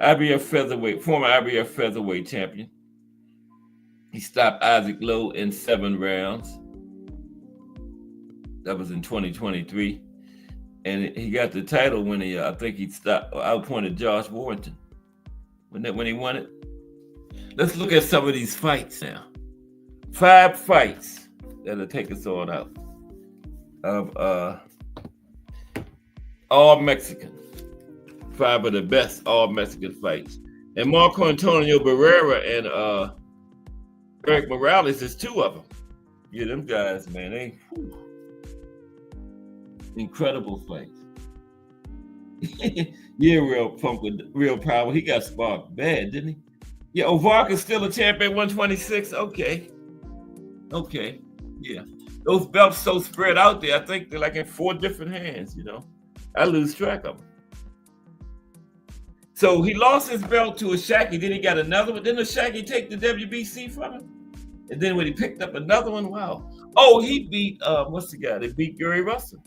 IBF featherweight, former IBF featherweight champion. He stopped Isaac Lowe in 7 rounds. That was in 2023. And he got the title when he, I think he stopped, outpointed Josh Warrington. When he won it. Let's look at some of these fights now. 5 fights that'll take us on out of all Mexican. 5 of the best all Mexican fights. And Marco Antonio Barrera and Eric Morales is 2 of them. Yeah, them guys, man, they incredible fights. Yeah, real power. He got sparked bad, didn't he? Yeah, Ovarka's still a champion, 126. Okay. Yeah. Those belts so spread out there, I think they're like in 4 different hands, you know. I lose track of them. So he lost his belt to Ashaki, then he got another one. Didn't Ashaki take the WBC from him? And then when he picked up another one, wow. Oh, he beat, what's the guy? They beat Gary Russell.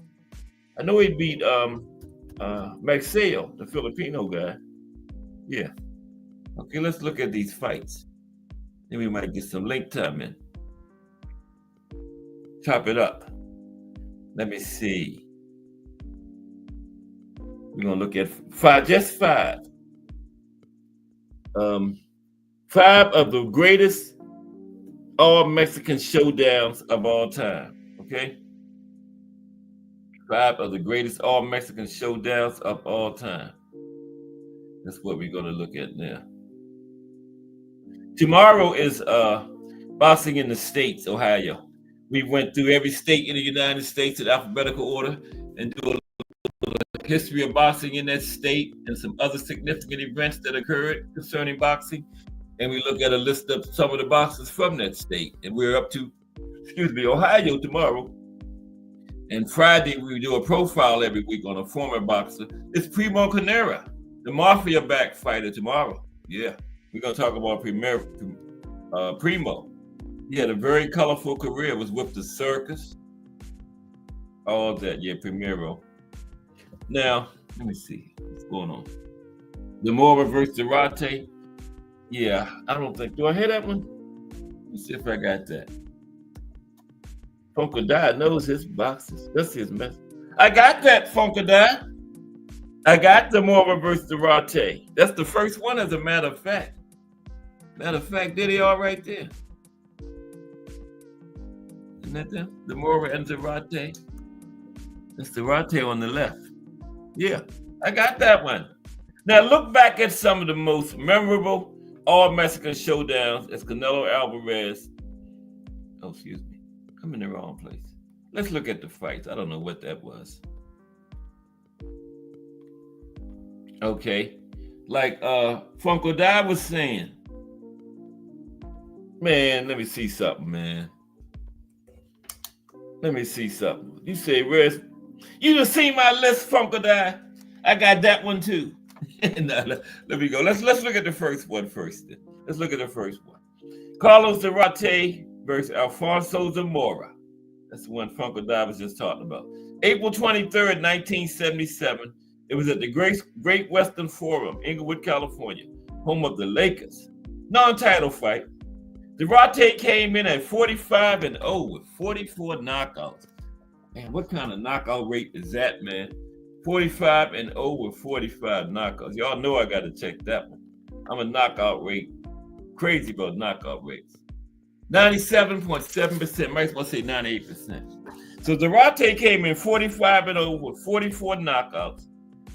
I know he beat Maxeo, the Filipino guy. Yeah. Okay, let's look at these fights. Then we might get some link time in. Chop it up. Let me see. We're going to look at 5, just 5. 5 of the greatest all-Mexican showdowns of all time, okay? 5 of the greatest all-Mexican showdowns of all time. That's what we're going to look at now. Tomorrow is boxing in the states, Ohio. We went through every state in the United States in alphabetical order and do a history of boxing in that state and some other significant events that occurred concerning boxing. And we look at a list of some of the boxers from that state. And we're up to, Ohio tomorrow. And Friday, we do a profile every week on a former boxer. It's Primo Carnera, the Mafia back fighter tomorrow. Yeah, we're going to talk about Primo. He had a very colorful career, was with the circus, all that. Yeah, Primero. Now, let me see what's going on. Zamora versus Zarate. Yeah, I don't think. Do I hear that one? Let's see if I got that. Funkadai knows his boxes. That's his mess. I got that, Funkadai. I got Zamora versus Zarate. That's the first one, as a matter of fact. Matter of fact, did he all right there? Isn't that them? Zamora and Zarate. That's Zarate on the left. Yeah, I got that one. Now look back at some of the most memorable all-Mexican showdowns as Canelo Alvarez. Oh, excuse me. I'm in the wrong place. Let's look at the fights. I don't know what that was. Okay. Like Funkadai was saying. Man, let me see something, man. Let me see something. You say, where's... You just seen my list, Funkadai? I got that one too. Now, let me go. Let's look at the first one first. Then. Let's look at the first one. Carlos Zarate versus Alfonso Zamora. That's the one Funkadai was just talking about. April 23rd, 1977. It was at the Great Western Forum, Inglewood, California, home of the Lakers. Non-title fight. Zarate came in at 45-0 with 44 knockouts. Man, what kind of knockout rate is that, man? 45-0 with 45 knockouts. Y'all know I got to check that one. I'm a knockout rate, crazy about knockout rates. 97.7%, might as well say 98%. So Zarate came in 45-0 with 44 knockouts.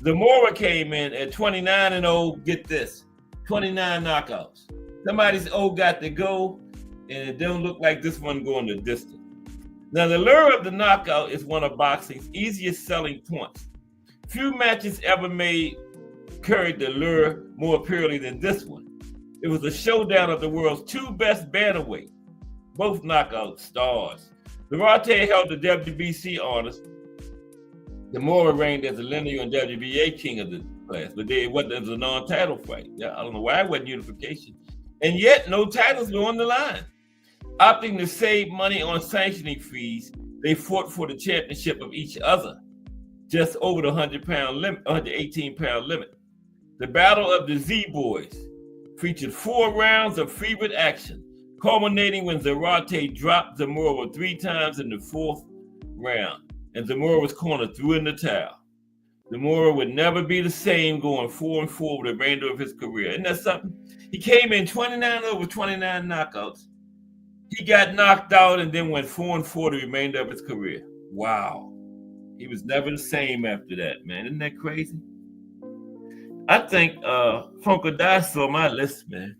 Zamora came in at 29-0, get this, 29 knockouts. Somebody's got to go, and it don't look like this one going the distance. Now, the lure of the knockout is one of boxing's easiest selling points. Few matches ever made carried the lure more purely than this one. It was a showdown of the world's two best bantamweights, both knockout stars. Zarate held the WBC honors. Zamora reigned as the lineal and WBA king of the class, but it wasn't a non-title fight. Yeah, I don't know why it wasn't unification. And yet, no titles were on the line. Opting to save money on sanctioning fees, they fought for the championship of each other, just over the 118-pound limit. The Battle of the Z-Boys featured 4 rounds of fevered action, culminating when Zarate dropped Zamora 3 times in the 4th round, and Zamora was cornered, threw in the towel. Zamora would never be the same going 4-4 for the remainder of his career. Isn't that something? He came in 29-0 with 29 knockouts. He got knocked out and then went 4-4 the remainder of his career. Wow. He was never the same after that, man. Isn't that crazy? I think Funkadai saw my list, man.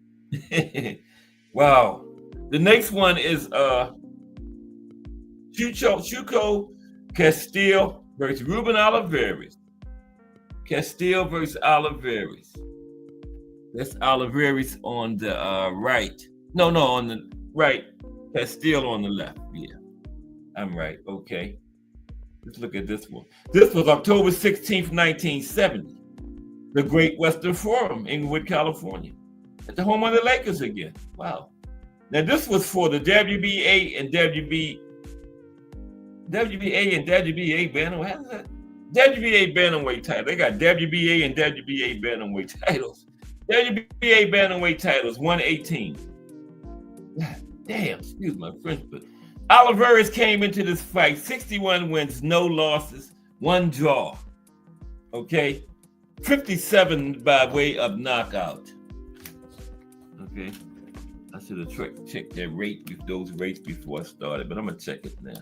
Wow. The next one is Chuco Castillo versus Ruben Olivares. Castillo versus Olivares. That's Olivares on the right. No, on the right. Castillo on the left. Yeah, I'm right. Okay. Let's look at this one. This was October 16th, 1970. The Great Western Forum, Inglewood, California. At the home of the Lakers again. Wow. Now this was for the WBA and WBA bantamweight. How's that? WBA bantamweight title. They got WBA and WBA bantamweight titles. WBA bantamweight titles 118. God damn, excuse my French, but Olivares came into this fight 61 wins, no losses, 1 draw. Okay, 57 by way of knockout. Okay, I should have checked that rate with those rates before I started, but I'm gonna check it now.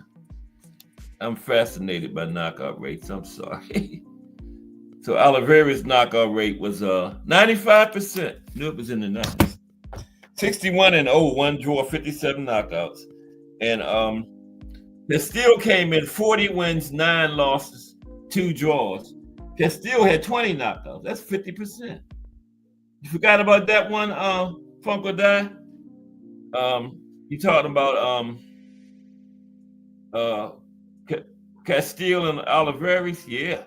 I'm fascinated by knockout rates. I'm sorry. So Olivares' knockout rate was 95%. Knew it was in the 90s. 61-0, 1 draw, 57 knockouts. And Castillo came in 40 wins, 9 losses, 2 draws. Castillo had 20 knockouts. That's 50%. You forgot about that one, Funko Die? You talking about Castillo and Olivares? Yeah.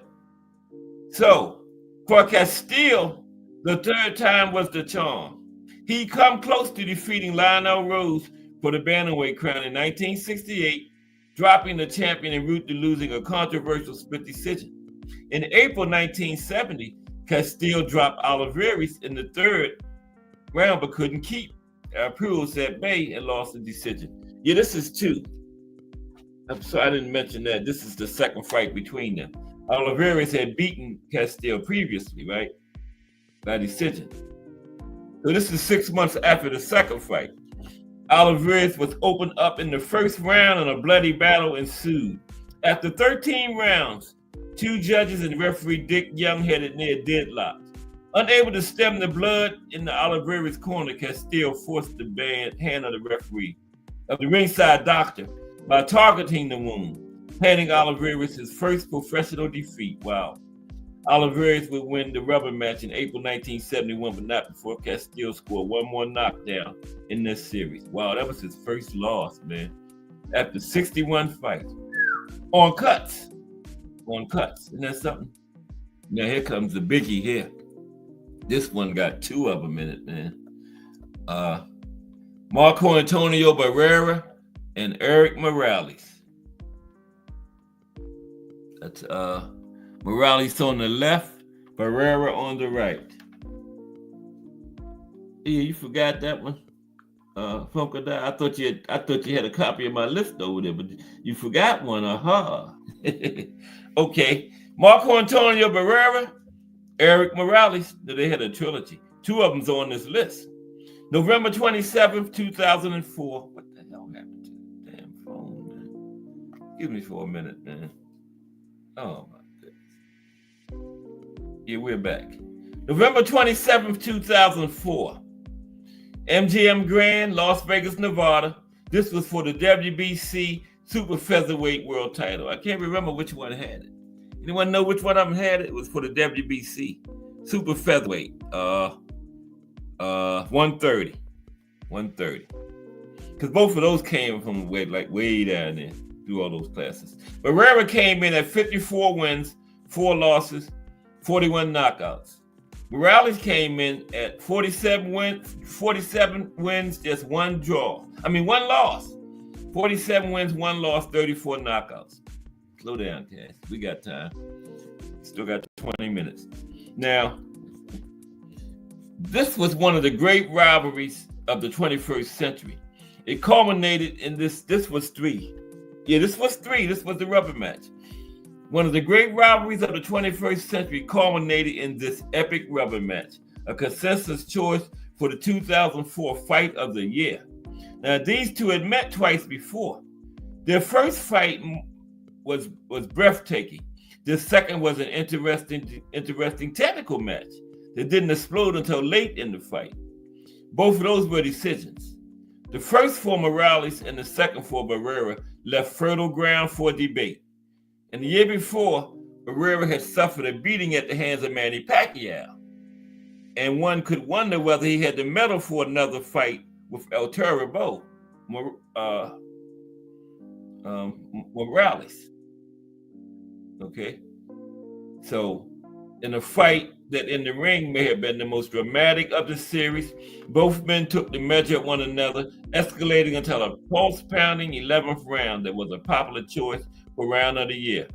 So for Castillo, the third time was the charm. He come close to defeating Lionel Rose for the bantamweight crown in 1968, dropping the champion en route to losing a controversial split decision. In April 1970, Castillo dropped Olivares in the third round but couldn't keep Prules at bay and lost the decision. Yeah, this is two. I'm sorry I didn't mention that. This is the second fight between them. Olivares had beaten Castillo previously, right? By decision. So this is 6 months after the second fight. Olivares was opened up in the first round and a bloody battle ensued. After 13 rounds, two judges and referee Dick Young had it near deadlock. Unable to stem the blood in the Olivares corner, Castillo forced the hand of the referee, of the ringside doctor, by targeting the wound, handing Olivares his first professional defeat. Wow. Olivares would win the rubber match in April 1971, but not before Castillo scored one more knockdown in this series. Wow, that was his first loss, man. After 61 fights. On cuts. Isn't that something? Now here comes the biggie here. This one got two of them in it, man. Marco Antonio Barrera and Eric Morales. That's Morales on the left, Barrera on the right. Yeah, you forgot that one, Funko Die. I thought you had a copy of my list over there, but you forgot one. Okay, Marco Antonio Barrera, Eric Morales. They had a trilogy. Two of them's on this list. November 27th, 2004. What the hell happened to the damn phone, man? Give me for a minute, man. Oh my goodness. Yeah, we're back. November 27th, 2004. MGM Grand, Las Vegas, Nevada. This was for the WBC Super Featherweight World Title. I can't remember which one had it. Anyone know which one of them had it? It was for the WBC Super Featherweight. 130. Because both of those came from way down there through all those classes. Barrera came in at 54 wins, 4 losses, 41 knockouts. Morales came in at 47 wins, just one loss. 47 wins, 1 loss, 34 knockouts. Slow down, Cass. We got time. Still got 20 minutes. Now, this was one of the great rivalries of the 21st century. It culminated in this was three. Yeah, this was three. This was the rubber match. One of the great rivalries of the 21st century culminated in this epic rubber match, a consensus choice for the 2004 Fight of the Year. Now, these two had met twice before. Their first fight was breathtaking. This second was an interesting technical match that didn't explode until late in the fight. Both of those were decisions. The first for Morales and the second for Barrera left fertile ground for debate. And the year before, Barrera had suffered a beating at the hands of Manny Pacquiao. And one could wonder whether he had the mettle for another fight with El Terrible Morales. Okay? So, in a fight that in the ring may have been the most dramatic of the series, both men took the measure of one another, escalating until a pulse-pounding 11th round that was a popular choice for round of the year.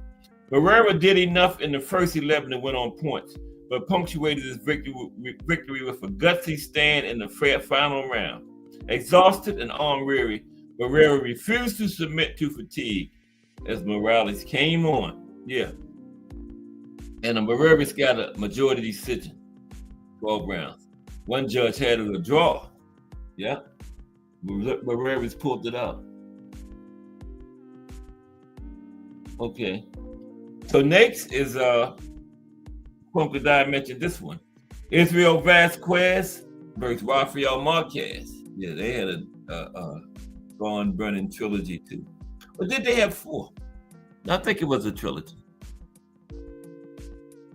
Barrera did enough in the first 11 to win on points, but punctuated his victory with a gutsy stand in the final round. Exhausted and unweary, Barrera refused to submit to fatigue as Morales came on. Yeah. And Barrera's got a majority decision, 12 rounds. One judge had it a draw. Yeah. Barrera's pulled it out. Okay. So next is Funko Die mentioned this one. Israel Vasquez versus Rafael Marquez. Yeah, they had a Ron Brennan trilogy too. Or did they have 4? I think it was a trilogy.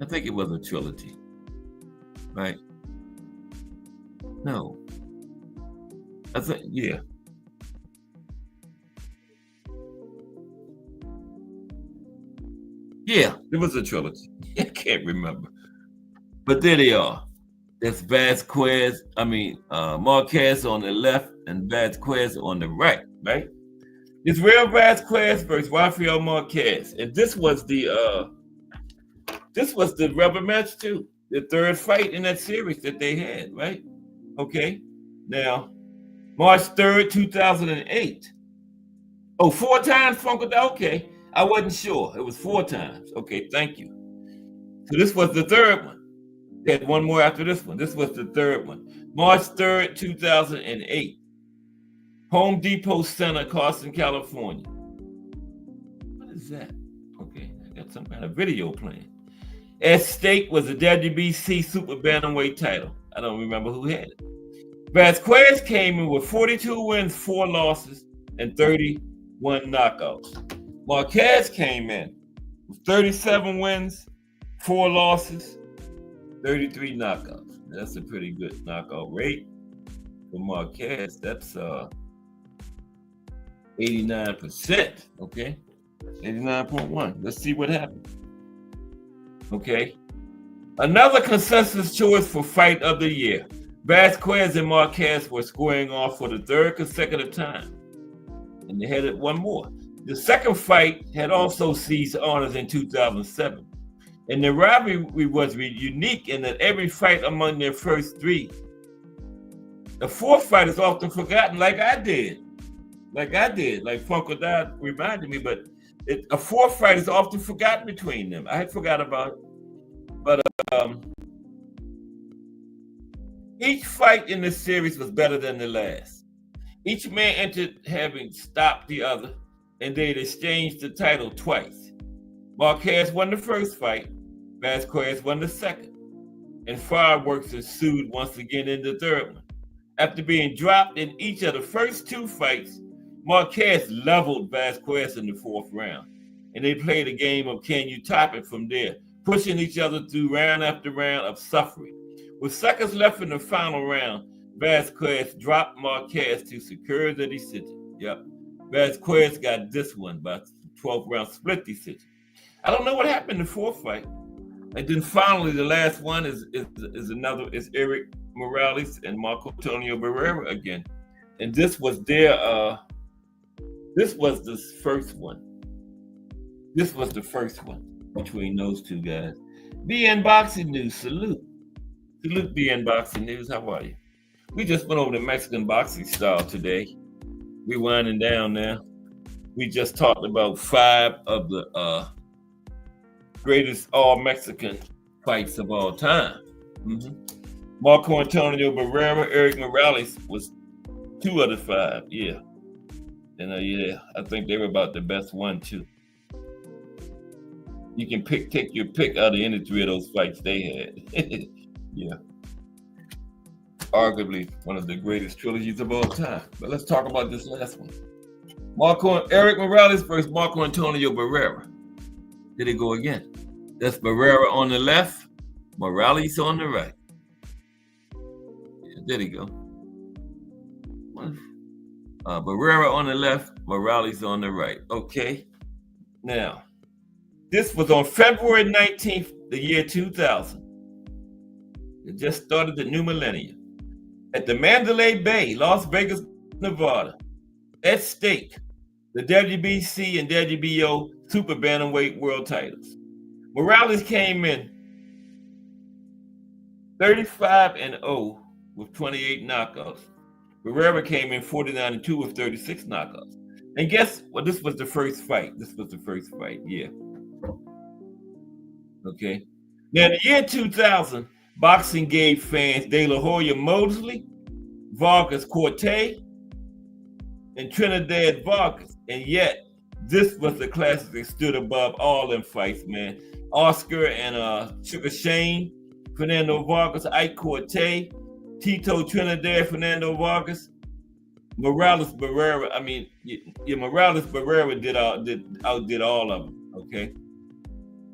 I think it was a trilogy, right? No, I think yeah. Yeah, it was a trilogy. I can't remember. But there they are. That's Vasquez, Marquez on the left and Vasquez on the right, right? It's Real Vasquez versus Rafael Marquez. And this was the rubber match too. The third fight in that series that they had, right? Okay. Now, March 3rd, 2008. Oh, 4 times Funko. Okay. I wasn't sure. It was 4 times. Okay, thank you. So this was the third one. They had one more after this one. This was the third one. March 3rd, 2008. Home Depot Center, Carson, California. What is that? Okay, I got some kind of video playing. At stake was the WBC Super Bantamweight title. I don't remember who had it. Vasquez came in with 42 wins, 4 losses, and 31 knockouts. Marquez came in with 37 wins, 4 losses, 33 knockouts. That's a pretty good knockout rate for Marquez. That's 89%. Okay, 89.1. Let's see what happens. Okay, another consensus choice for fight of the year. Vasquez and Marquez were squaring off for the 3rd consecutive time, and they had one more. The second fight had also seized honors in 2007. And the rivalry was unique in that every fight among their first 3. The 4th fight is often forgotten, like I did. Like Funko Dad reminded me, but a 4th fight is often forgotten between them. I had forgot about it. But each fight in this series was better than the last. Each man entered having stopped the other, and they'd exchanged the title twice. Marquez won the first fight, Vasquez won the second, and fireworks ensued once again in the third one. After being dropped in each of the first 2 fights, Marquez leveled Vasquez in the 4th round, and they played a game of can you top it from there, pushing each other through round after round of suffering. With seconds left in the final round, Vasquez dropped Marquez to secure the decision. Yep, Vasquez got this one by 12th round split decision. I don't know what happened in the 4th fight. And then finally, the last one is Erik Morales and Marco Antonio Barrera again. And this was the first one. This was the first one between those 2 guys. BN Boxing News, salute. Salute BN Boxing News, how are you? We just went over the Mexican boxing style today. We're winding down now. We just talked about 5 of the greatest all-Mexican fights of all time. Marco Antonio Barrera, Erik Morales was 2 of the 5, yeah. And I think they were about the best one too. You can take your pick out of any 3 of those fights they had. Yeah. Arguably one of the greatest trilogies of all time. But let's talk about this last one. Erik Morales versus Marco Antonio Barrera. Did it go again? That's Barrera on the left, Morales on the right. Yeah, there you go. Barrera on the left, Morales on the right. Okay. Now, this was on February 19th, the year 2000. It just started the new millennium. At the Mandalay Bay, Las Vegas, Nevada. At stake, the WBC and WBO Super Bantamweight World titles. Morales came in 35-0 with 28 knockouts. Barrera came in 49-2 with 36 knockouts. And guess what? This was the first fight. Yeah. Okay. Now, in the year 2000, boxing gave fans De La Hoya Mosley, Vargas Cortez, and Trinidad Vargas. And yet, this was the classic that stood above all them fights, man. Oscar and Sugar Shane, Fernando Vargas, Ike Cortez, Tito Trinidad, Fernando Vargas, Morales Barrera. Morales Barrera outdid all of them. Okay.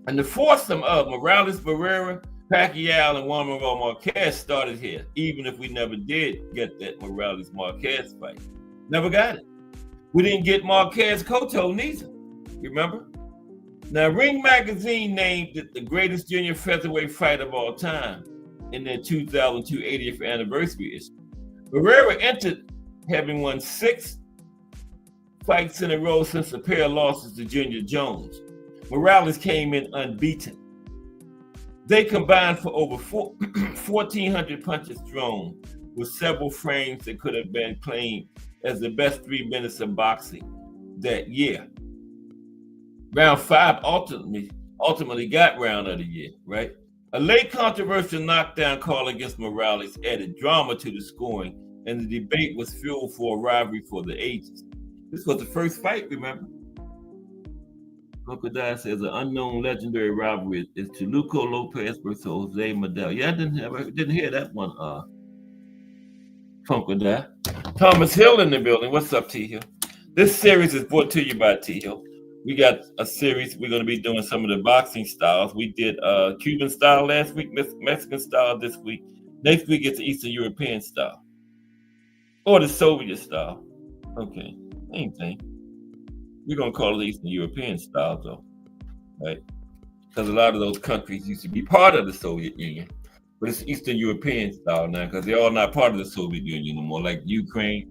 And the foursome of Morales, Barrera, Pacquiao, and Juan Manuel Marquez started here, even if we never did get that Morales-Marquez fight. Never got it. We didn't get Marquez-Cotto neither. Remember? Now, Ring Magazine named it the greatest junior featherweight fight of all time in their 2002 80th anniversary issue. Barrera entered having won 6 fights in a row since a pair of losses to Junior Jones. Morales came in unbeaten. They combined for over 1,400 punches thrown, with several frames that could have been claimed as the best 3 minutes of boxing that year. Round 5 ultimately got round of the year, right? A late controversial knockdown call against Morales added drama to the scoring, and the debate was fuel for a rivalry for the ages. This was the first fight, remember? Uncle Di says an unknown legendary rivalry is Toluco Lopez versus Jose Madel. Yeah, I didn't hear that one, Uncle Di. Thomas Hill in the building. What's up, T Hill? This series is brought to you by T Hill. We got a series. We're going to be doing some of the boxing styles. We did Cuban style last week, Mexican style this week. Next week it's the Eastern European style. Or the Soviet style. Okay, same thing. We're going to call it Eastern European style, though, right? Because a lot of those countries used to be part of the Soviet Union. But it's Eastern European style now because they're all not part of the Soviet Union anymore, like Ukraine,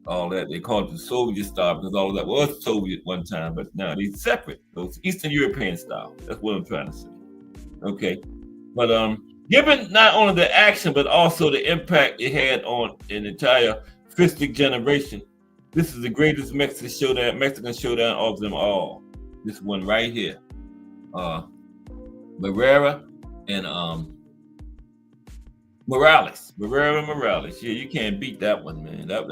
all that. They call it the Soviet style because all of that was Soviet one time, but now they're separate. So it's Eastern European style. That's what I'm trying to say. Okay. But given not only the action, but also the impact it had on an entire fistic generation, this is the greatest Mexican showdown of them all. This one right here. Barrera and Morales. Barrera and Morales. Yeah, you can't beat that one, man. That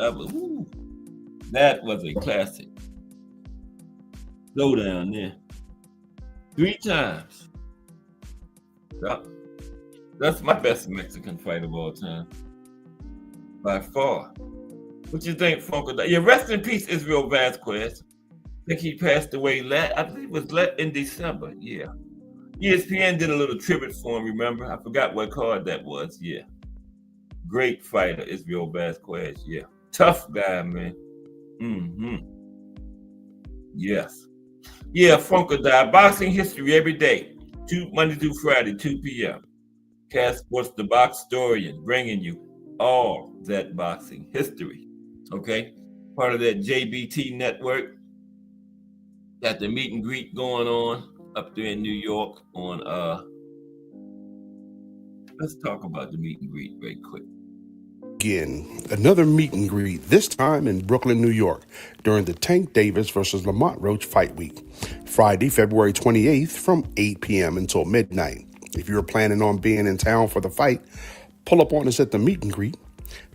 was a classic showdown there. 3 times. That's my best Mexican fight of all time. By far. What you think, Funko? Yeah, rest in peace, Israel Vasquez. I think he passed away I believe it was in December, yeah. ESPN did a little tribute for him, remember? I forgot what card that was, yeah. Great fighter, Israel Vasquez, yeah. Tough guy, man. Yes. Yeah, Funko Di. Boxing history every day. Monday through Friday, 2 p.m. Cass Sports, the Box Historian, bringing you all that boxing history. Okay? Part of that JBT network. Got the meet and greet going on up there in New York on let's talk about the meet and greet very quick. Again, another meet and greet, this time in Brooklyn, New York, during the Tank Davis versus Lamont Roach fight week, Friday, February 28th from 8 p.m. until midnight. If you're planning on being in town for the fight, pull up on us at the meet and greet.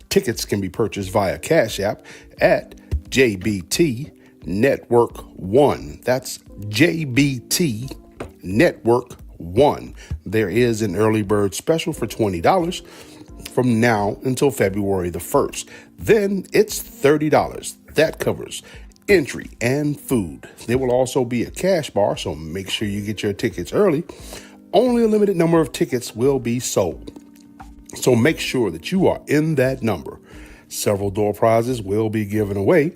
Tickets can be purchased via Cash App at JBT Network 1. That's JBT Network 1. There is an early bird special for $20 from now until February the 1st. Then it's $30. That covers entry and food. There will also be a cash bar, so make sure you get your tickets early. Only a limited number of tickets will be sold, so make sure that you are in that number. Several door prizes will be given away.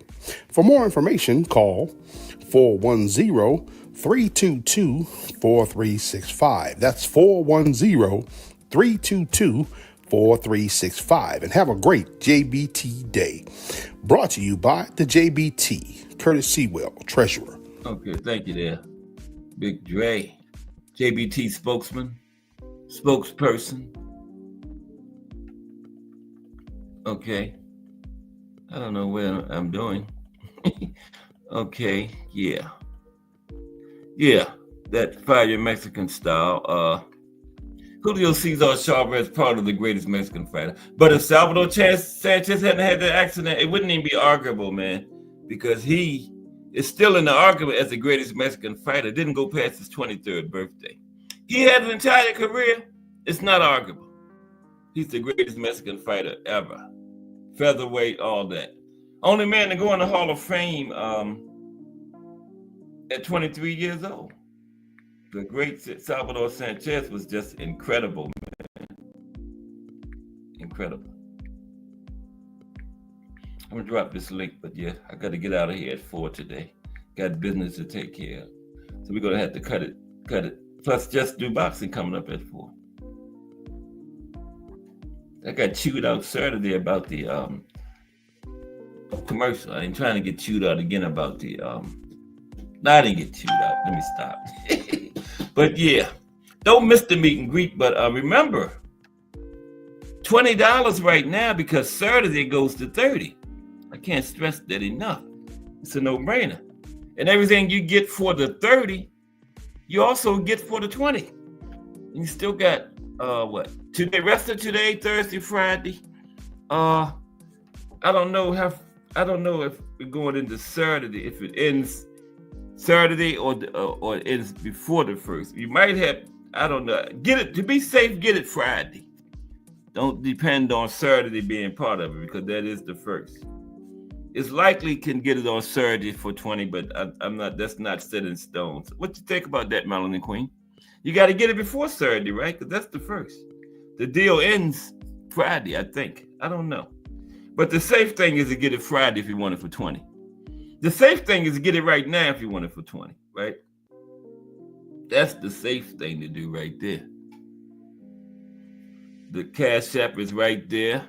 For more information, call 410-322-4365. That's 410-322-4365. And have a great JBT day. Brought to you by the JBT, Curtis Sewell, Treasurer. Okay, thank you there. Big Dre, JBT spokesperson. Okay. I don't know what I'm doing. Okay, yeah. Yeah, that fire Mexican style. Julio Cesar Chavez, part of the greatest Mexican fighter. But if Salvador Sanchez hadn't had that accident, it wouldn't even be arguable, man, because he is still in the argument as the greatest Mexican fighter. Didn't go past his 23rd birthday. He had an entire career. It's not arguable. He's the greatest Mexican fighter ever. Featherweight, all that. Only man to go in the Hall of Fame at 23 years old. The great Salvador Sanchez was just incredible, man. Incredible. I'm gonna drop this link, but yeah, I gotta get out of here at 4 today. Got business to take care of. So we're gonna have to cut it. Plus Just Do Boxing coming up at 4. I got chewed out Saturday about the commercial. I ain't trying to get chewed out again about the no, I didn't get chewed out. Let me stop. But yeah, don't miss the meet and greet. But remember, $20 right now because Saturday goes to 30. I can't stress that enough. It's a no-brainer. And everything you get for the 30, you also get for the 20. And you still got what? Today, rest of today, Thursday, Friday. I don't know if we're going into Saturday, if it ends Saturday or it ends before the first. You might have, I don't know. Get it to be safe, get it Friday. Don't depend on Saturday being part of it because that is the first. It's likely can get it on Saturday for 20, but I'm not. That's not set in stone. So what you think about that, Melanin Queen? You got to get it before Saturday, right? Because that's the first. The deal ends Friday, I think. I don't know. But the safe thing is to get it Friday if you want it for 20. The safe thing is to get it right now if you want it for 20, right? That's the safe thing to do right there. The Cash App is right there.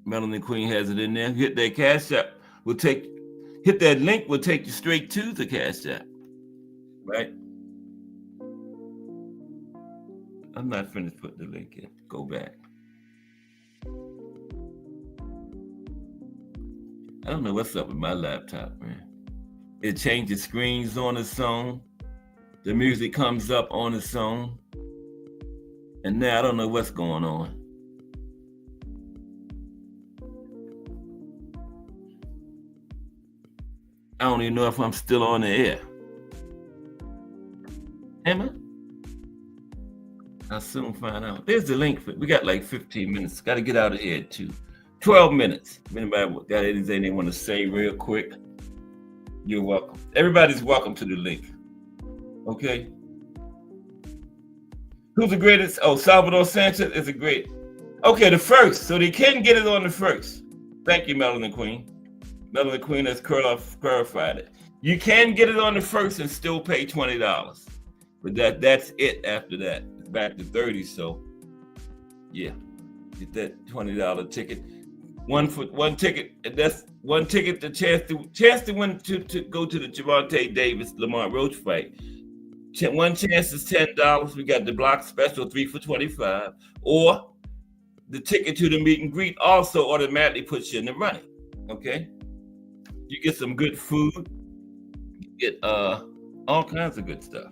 Melanin Queen has it in there. Hit that Cash App. Hit that link, will take you straight to the Cash App, right? I'm not finished putting the link in. Go back. I don't know what's up with my laptop, man. It changes screens on its own. The music comes up on its own. And now I don't know what's going on. I don't even know if I'm still on the air. Am I? I'll soon find out. There's the link. We got like 15 minutes. Got to get out of here at 2. 12 minutes. If anybody got anything they want to say real quick, you're welcome. Everybody's welcome to the link. Okay? Who's the greatest? Oh, Salvador Sanchez is a great. Okay, the first. So they can get it on the first. Thank you, Melanin Queen. Melanin Queen has clarified it. You can get it on the first and still pay $20. But that's it after that. It's back to 30. So yeah. Get that $20 ticket. One ticket, and that's one ticket to chance to win to go to the Gervonta Davis Lamont Roach fight. One chance is $10. We got the block special 3 for $25, or the ticket to the meet and greet also automatically puts you in the running. Okay, you get some good food, you get all kinds of good stuff.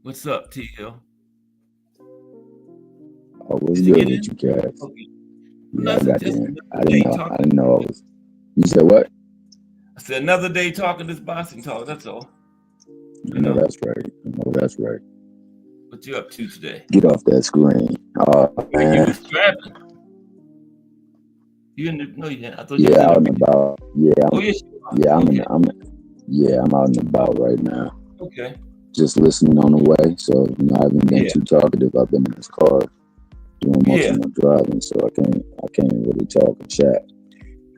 What's up, T.L.? Oh, what's good with you guys? Okay. Yeah, I got in. I didn't know I was. You said what? I said another day talking this boxing talk. That's all. You know that's right. That's right. What you up to today? Get off that screen. Man. You was driving. You didn't know you didn't. I thought you out and about. Yeah, I'm out and about right now. Okay. Just listening on the way. So I haven't been too talkative. I've been in this car doing most of my driving, so I can't really talk and chat.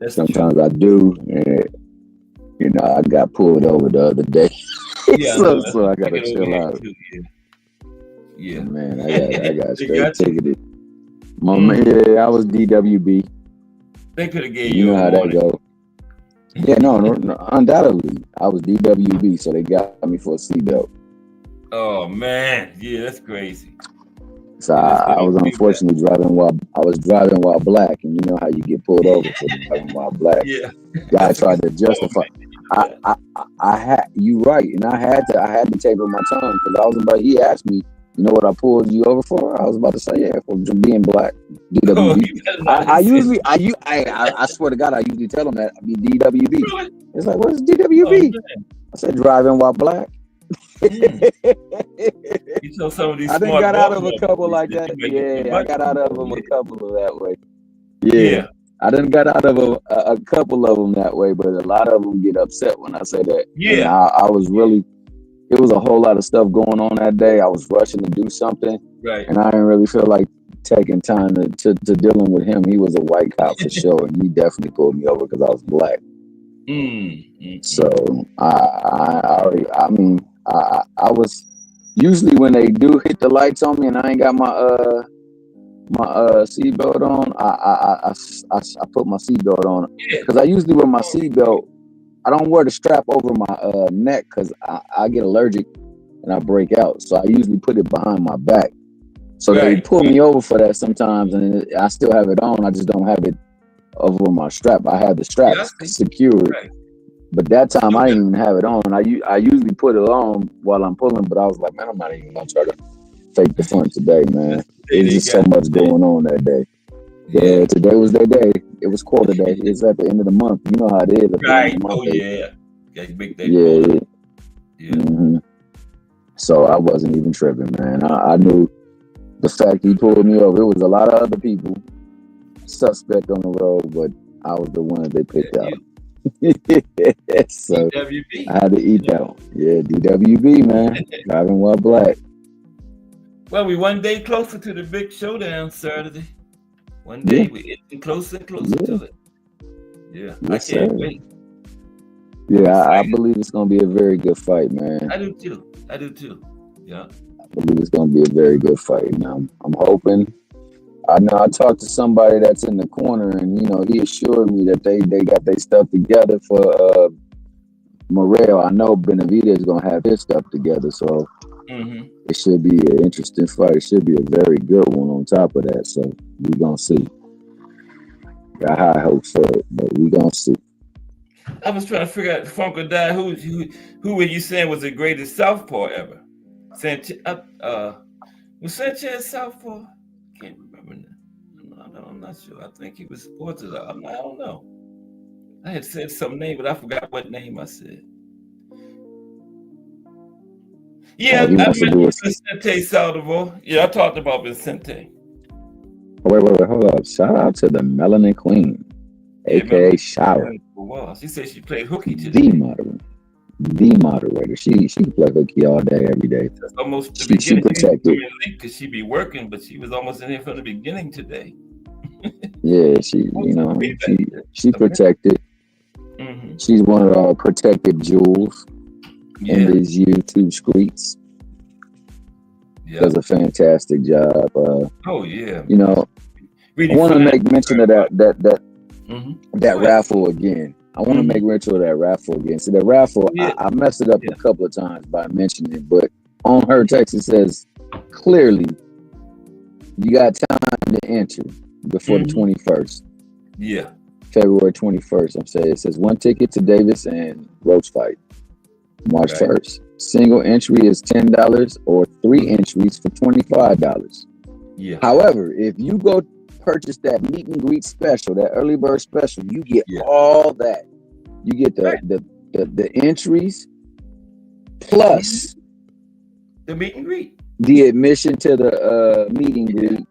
Sometimes true. I do, and I got pulled over the other day, so I gotta chill out. Yeah, man, I got straight ticketed. Man, I was DWB. They could have gave you know how that go. Yeah, no, undoubtedly, I was DWB, so they got me for a seatbelt. Oh man, yeah, that's crazy. So I was unfortunately driving while black, and you know how you get pulled over for driving while black. Yeah. Guy tried to justify. I had you right, and I had to taper my tongue because I was about. He asked me, you know what I pulled you over for? I was about to say for being black. DWB. I swear to God, I usually tell them that I mean DWB. Really? It's like, what is DWB? I said driving while black. You know some of these I done got out of a couple like that. Yeah, I got out of them a couple of that way. Yeah. I done got out of a couple of them that way, but a lot of them get upset when I say that. Yeah. And I was really, it was a whole lot of stuff going on that day. I was rushing to do something, Right. and I didn't really feel like taking time to dealing with him. He was a white cop for sure, and he definitely pulled me over because I was black. So I mean, I was usually when they do hit the lights on me and I ain't got my seatbelt on, I put my seatbelt on because I usually wear my seatbelt. I don't wear the strap over my neck because I get allergic and I break out. So I usually put it behind my back. So they pull me over for that sometimes, and I still have it on. I just don't have it over my strap. I have the strap secured. Right. But that time I didn't even have it on. I usually put it on while I'm pulling, but I was like, man, I'm not even gonna try to fake the front today, man. There's just so much going on that day. Yeah, today was their day. It was quarter day. It's at the end of the month. You know how it is. Right. Oh yeah. Big day. Yeah. Mm-hmm. So I wasn't even tripping, man. I knew the fact he pulled me over. It was a lot of other people suspect on the road, but I was the one that they picked out. So DWB. I had to eat that one. Yeah, DWB, man. Driving while black. Well, we one day closer to the big showdown Saturday. One day we're getting closer and closer to it. Yeah, yes, I can't wait. Yeah, I believe it's going to be a very good fight, man. I do too. Yeah. I believe it's going to be a very good fight. Now, I'm hoping. I know I talked to somebody that's in the corner, and he assured me that they got their stuff together for Morrell. I know Benavidez is going to have his stuff together, so it should be an interesting fight. It should be a very good one on top of that. So we're going to see. Got high hopes for it, but we're going to see. I was trying to figure out, Funko Die, who were you saying was the greatest southpaw ever? Sanchez, was Sanchez southpaw? I can't remember. I'm not sure. I think he was sports. I don't know. I had said some name, but I forgot what name I said. Yeah, I mentioned Vicente Saldivar. Yeah, I talked about Vicente. Wait, hold up. Shout out to the Melanin Queen, aka Shower. She said she played hooky today. The moderator. She play hooky all day, every day. That's almost the beginning. She protected. Because she be working, but she was almost in here from the beginning today. Yeah, she protected. Mm-hmm. She's one of our protected jewels in these YouTube streets. Does a fantastic job. I want to make mention of that raffle again. I want to make mention of that raffle again. See, the raffle, I messed it up a couple of times by mentioning it, but on her text it says clearly you got time to enter before the 21st. Yeah. February 21st, I'm saying. It says 1 ticket to Davis and Roach fight. March 1st. Single entry is $10 or 3 entries for $25. Yeah. However, if you go purchase that meet and greet special, that early bird special, you get all that. You get the entries plus the meet and greet, the admission to the meet and greet,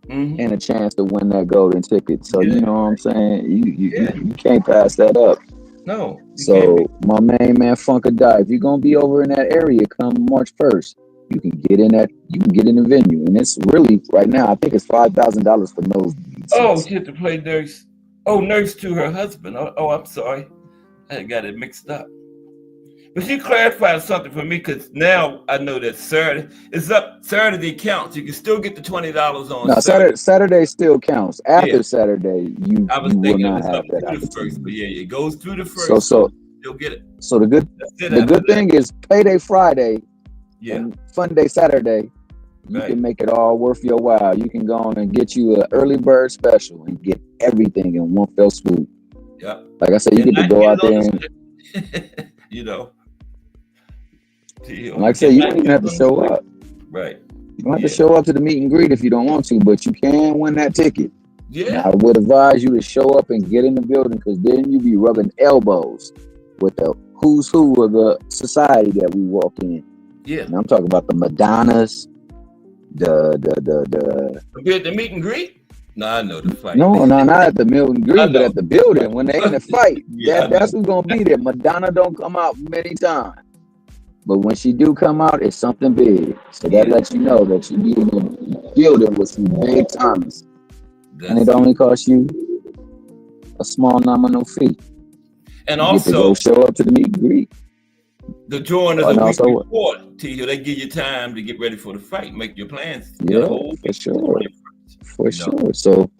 and a chance to win that golden ticket. So you know what I'm saying? You can't pass that up. No. So my main man Funka Die, if you're gonna be over in that area come March 1st, you can get in the venue. And it's really right now, I think it's $5,000 for nosebleeds. Oh, she had to play nurse. Oh, nurse to her husband. Oh, I'm sorry. I got it mixed up. But she clarified something for me because now I know that Saturday counts. You can still get the $20 on. No, Saturday still counts. After Saturday, you will not have that. First, but it goes through the first. So you'll get it. So the good thing is payday Friday. And Fun Day Saturday, you can make it all worth your while. You can go on and get you an early bird special and get everything in one fell swoop. Yeah. Like I said, you get to go out there and like I said, you don't even have to show up. Right. You don't have to show up to the meet and greet if you don't want to, but you can win that ticket. Yeah. And I would advise you to show up and get in the building because then you be rubbing elbows with the who's who of the society that we walk in. Yeah, and I'm talking about the Madonnas, the meet and greet. No, I know the fight. No, not at the meet and greet, but at the building when they in the fight. That's who's gonna be there. Madonna don't come out many times, But when she do come out, it's something big. So that lets you know that you be in the building with some big timers. And it only costs you a small nominal fee. And you also, get to go show up to the meet and greet. The drawing is a week before. They give you time to get ready for the fight, make your plans. Yeah, for sure. For sure. So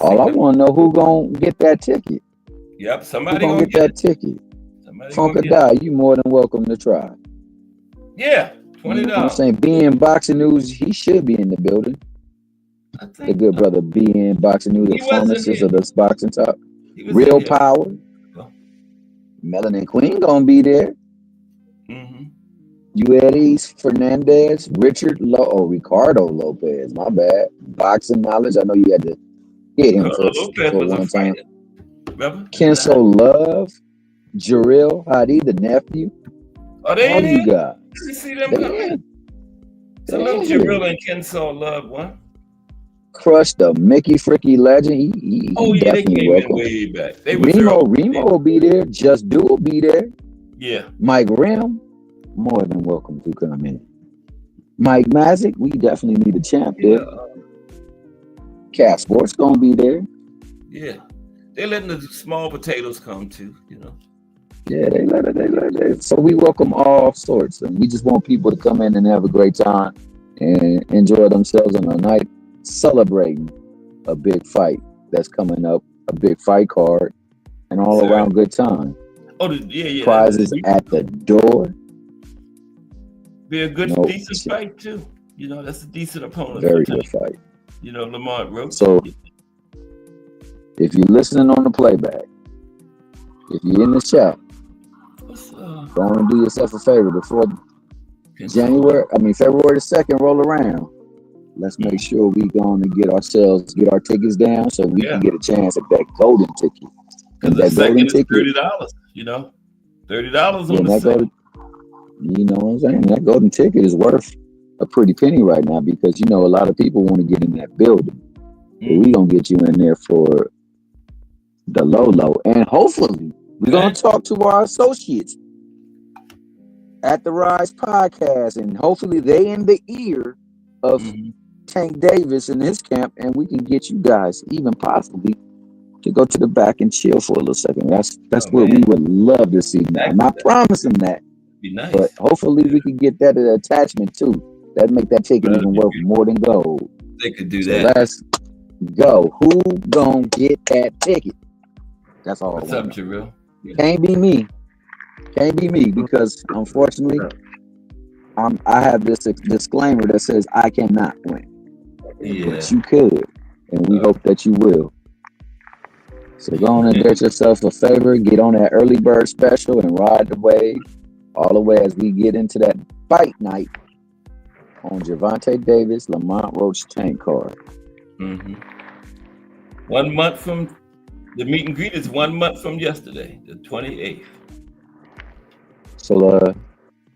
all I want to know who gonna get that ticket. Yep, somebody gonna get that ticket. Funk or die, you more than welcome to try. Yeah, $20. You know I'm saying? BN Boxing News, he should be in the building. The good brother BN Boxing News, the pharmacist of the boxing talk. Real Power. Melanin Queen gonna be there. Uelis Fernandez, Ricardo Lopez, my bad. Boxing knowledge. I know you had to hit him for one time. Kenso Love, Jarrell Hadi, the nephew. Are they all you got? You see them coming? Salute Jarrell and Kenso Love, one. Crush the Mickey Fricky legend. He they came in way back. Remo will be there. Just Do will be there. Yeah. Mike Rim, more than welcome to come in. Mike Mazik, we definitely need a champ there. Cat Sports gonna be there. Yeah. They're letting the small potatoes come too, you know. Yeah, they let it. So we welcome all sorts, and we just want people to come in and have a great time and enjoy themselves on a night celebrating a big fight that's coming up, a big fight card, and all around good time. Oh, yeah. Prizes at the door. Be a good, decent fight too. You know, that's a decent opponent. Very good fight. You know, Lamont Roach. So, if you're listening on the playback, if you're in the chat, go on and do yourself a favor before February the 2nd roll around. Let's make sure we going to get our tickets down so we can get a chance at that golden ticket. Because the second is $30, you know, $30 on the second. You know what I'm saying? That golden ticket is worth a pretty penny right now because, you know, a lot of people want to get in that building. But we going to get you in there for the low. And hopefully, we're going to talk to our associates at the Rise Podcast. And hopefully they in the ear of Tank Davis in his camp. And we can get you guys even possibly to go to the back and chill for a little second. That's what we would love to see. I'm not promising that. Be nice. But hopefully we can get that attachment too. That'd make that ticket even worth more than gold. They could do so that. Let's go. Who gonna get that ticket? That's all. What's up, Jarrell? Can't be me because unfortunately, I have this disclaimer that says I cannot win. Yeah. But you could, and we hope that you will. So go on and do yourself a favor, get on that early bird special and ride the wave all the way as we get into that fight night on Gervonta Davis, Lamont Roach Tank card. 1 month from the meet and greet is 1 month from yesterday, the 28th. So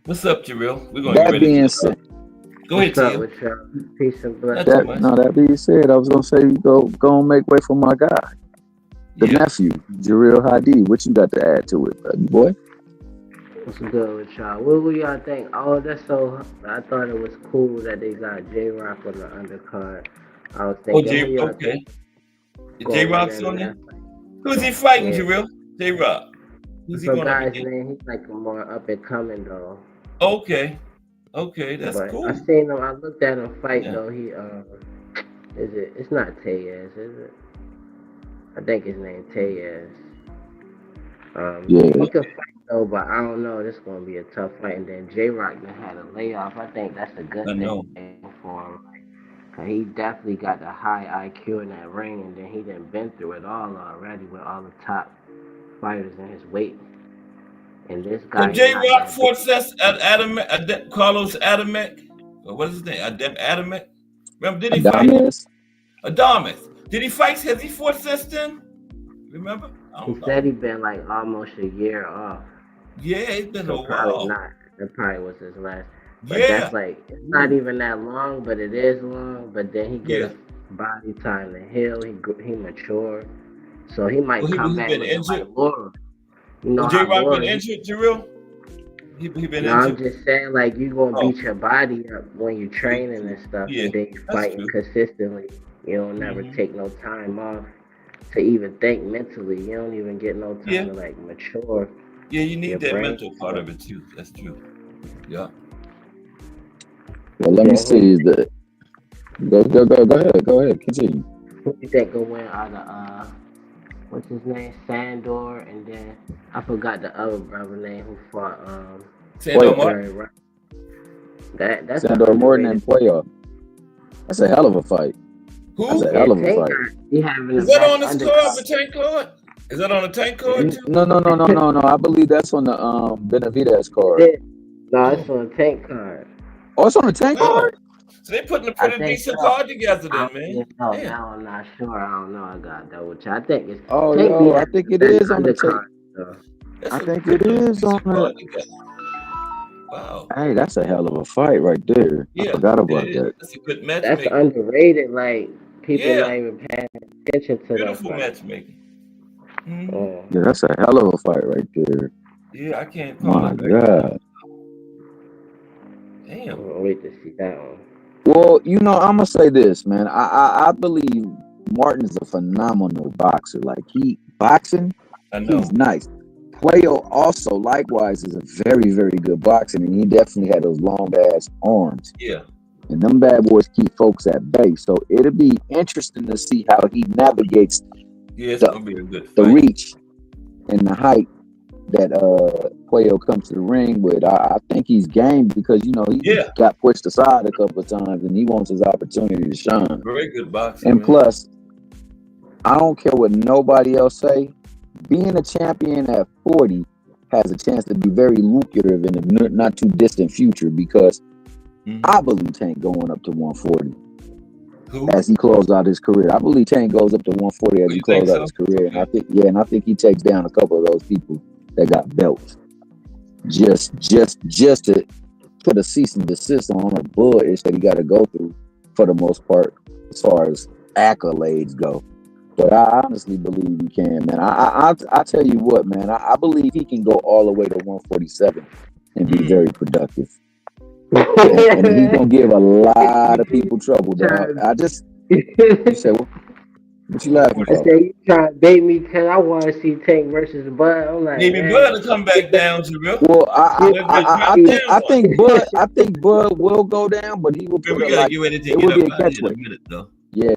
what's up, Jarrell? We're going to get ready. That being said, go ahead, Tim. Peace and blessings. That being said, I was gonna say go and make way for my guy, the nephew, Jarrell Hadi. What you got to add to it, buddy boy? What's good with y'all? What do y'all think? Oh, that's so. I thought it was cool that they got J-Rock on the undercard. I was thinking. Okay. J-Rock's on there? Who's he fighting, Jarrell? J-Rock. Who's he going to fight? He's like a more up and coming though. Okay, that's cool. I seen him. I looked at him fight though. He it's not Tellez, is it? I think his name Tellez. He could fight though, but I don't know. This is gonna be a tough fight. And then J-Rock had a layoff. I think that's a good thing for him. Cause he definitely got the high IQ in that ring, and then he done been through it all already with all the top fighters in his weight. And this guy. So J-Rock fought Carlos Adamek. What is his name? Adamek. Remember? Did he fight? Adames. Did he fight? Has he fought since then? Remember? He said he been like almost a year off. Yeah, it's been a while. Probably not. That probably was his last. But that's like, it's not even that long, but it is long. But then he gets body time to heal. He matured. So he might come back with like Laura. You know, J-Rock been injured, Jarrell? He been No, I'm into. just saying, like, you gonna Oh, beat your body up when you training and stuff, yeah, and then you that's fighting true. consistently. You don't never take no time off to even think mentally. You don't even get no time Yeah. to like mature. Yeah, you need Your that brain. mental part of it too. That's true. Yeah. Well, let me see. Go ahead. Continue. Who do you think will win out of what's his name, Sandor, and then I forgot the other brother name who fought Sandor Martin. Right. That's Sandor Martin and Puello. That's a hell of a fight. Who? That's a hell of a fight. Is that on this card, the tank card? Is that on the tank card too? No. I believe that's on the Benavidez card. No, it's on the tank card. Oh, it's on the tank card? So they putting a pretty decent card together then, man. No, now I'm not sure. I don't know. I got double check. I think it's. Oh, yo, I think it is on the tank. I think it is on the. Wow. Hey, that's a hell of a fight right there. Yeah, I forgot about that. That's a good match. That's underrated. Like people not even paying attention to beautiful that. matchmaking. Mm-hmm. Yeah, that's a hell of a fight right there. Yeah, I can't call it. My God. Damn. I'll wait to see that one. Well, I'm gonna say this, man. I believe Martin is a phenomenal boxer. Like boxing, he's nice. Puello also likewise is a very, very good boxer, and he definitely had those long ass arms. Yeah. And them bad boys keep folks at bay. So it'll be interesting to see how he navigates the reach and the height that Puello comes to the ring with. I think he's game because he got pushed aside a couple of times and he wants his opportunity to shine. Very good boxer. And plus, I don't care what nobody else say. Being a champion at 40 has a chance to be very lucrative in the not too distant future because I believe Tank going up to 140 as he closes out his career. I believe Tank goes up to 140 as he closes out his career, and I think he takes down a couple of those people that got belts just to put a cease and desist on a bullish that he got to go through for the most part as far as accolades go. But I honestly believe he can, man. I tell you what, man. I believe he can go all the way to 147 and be very productive. and he's gonna give a lot of people trouble, dog. You said what you laughing for? I say you trying to bait me because I want to see Tank versus Bud. I'm like, maybe Bud to come back down to real. Well, I think Bud will go down, but he will. We gotta get ready to get up in a minute, though. Yeah.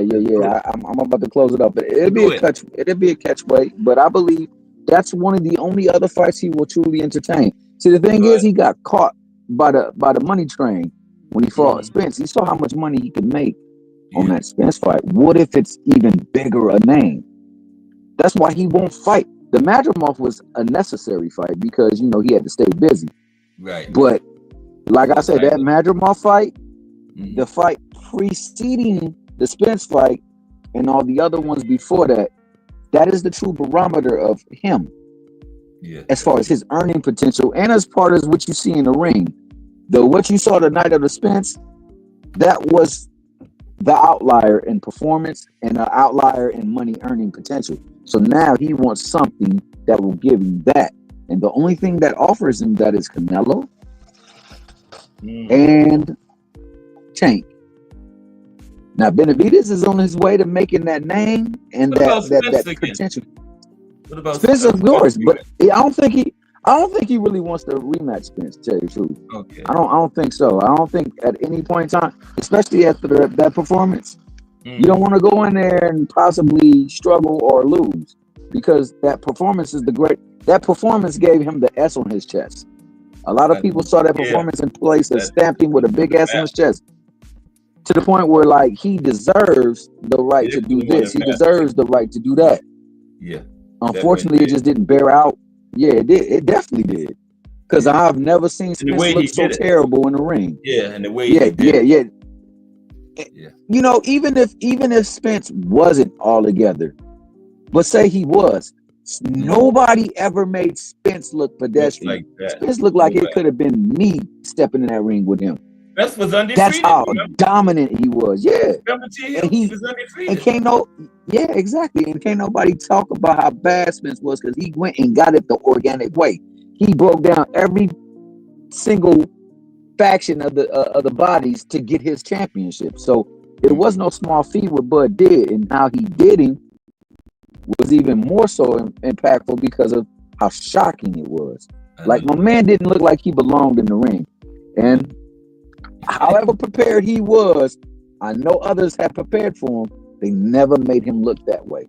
I'm about to close it up, but it'll be a catch weight. But I believe that's one of the only other fights he will truly entertain. See, the thing is, he got caught by the money train when he fought Spence. He saw how much money he could make on that Spence fight. What if it's even bigger a name? That's why he won't fight. The Madrimov was a necessary fight because he had to stay busy. Right. But like I said, that Madrimov fight, the fight preceding the Spence fight, and all the other ones before that, that is the true barometer of him. Yeah. As far as his earning potential and as part as what you see in the ring. What you saw the night of the Spence, that was the outlier in performance and an outlier in money earning potential. So now he wants something that will give him that. And the only thing that offers him that is Canelo and Tank. Now Benavidez is on his way to making that name and that potential. What about Spence, of course, but I don't think he really wants to rematch Spence, to tell you the truth. Okay. I don't think so. I don't think at any point in time, especially after that performance, you don't want to go in there and possibly struggle or lose because that performance that performance gave him the S on his chest. A lot of people saw that performance in place and stamped him with a big S on his chest. To the point where he deserves the right to do this. He deserves the right to do that. Yeah. Unfortunately, it just didn't bear out. Yeah, it did. It definitely did. Because I've never seen Spence look so terrible in the ring. Yeah, and the way Yeah. Even if Spence wasn't all together, but say he was, nobody ever made Spence look pedestrian. Spence looked like it could have been me stepping in that ring with him. Spence was undefeated. That's how dominant he was. Yeah. And he was undefeated. And exactly. And can't nobody talk about how bad Spence was because he went and got it the organic way. He broke down every single faction of the bodies to get his championship. So it was no small feat what Bud did, and how he did him was even more so impactful because of how shocking it was. Like, my man didn't look like he belonged in the ring, and however prepared he was, I know others had prepared for him. They never made him look that way.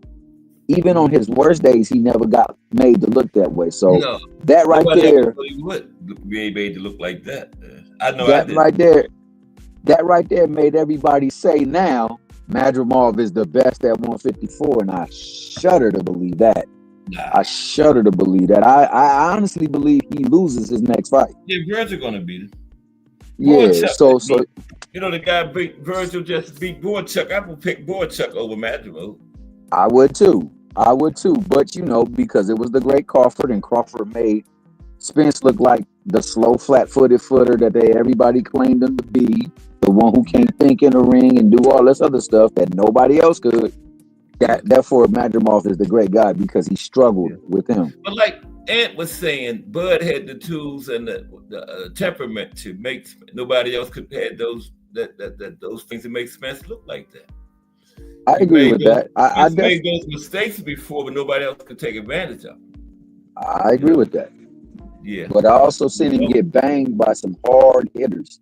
Even on his worst days, he never got made to look that way. So that right there, would be made to look like that. I know that right there made everybody say now Madrimov is the best at 154, and I shudder to believe that. I shudder to believe that. I honestly believe he loses his next fight. Yeah, Virgil gonna beat him. Yeah, so you know, the guy Virgil just beat Boychuk. I would pick Boychuk over Madrimov. I would too. But, you know, because it was the great Crawford, and Crawford made Spence look like the slow, flat-footed footer that everybody claimed him to be, the one who can't think in the ring and do all this other stuff that nobody else could. Therefore, Madrimov is the great guy because he struggled with him. But like Ant was saying, Bud had the tools and the temperament to make. Nobody else could have those things to make Spence look like that. I agree with that. I made those mistakes before, but nobody else could take advantage of them. I agree with that. Yeah. But I also seen him get banged by some hard hitters,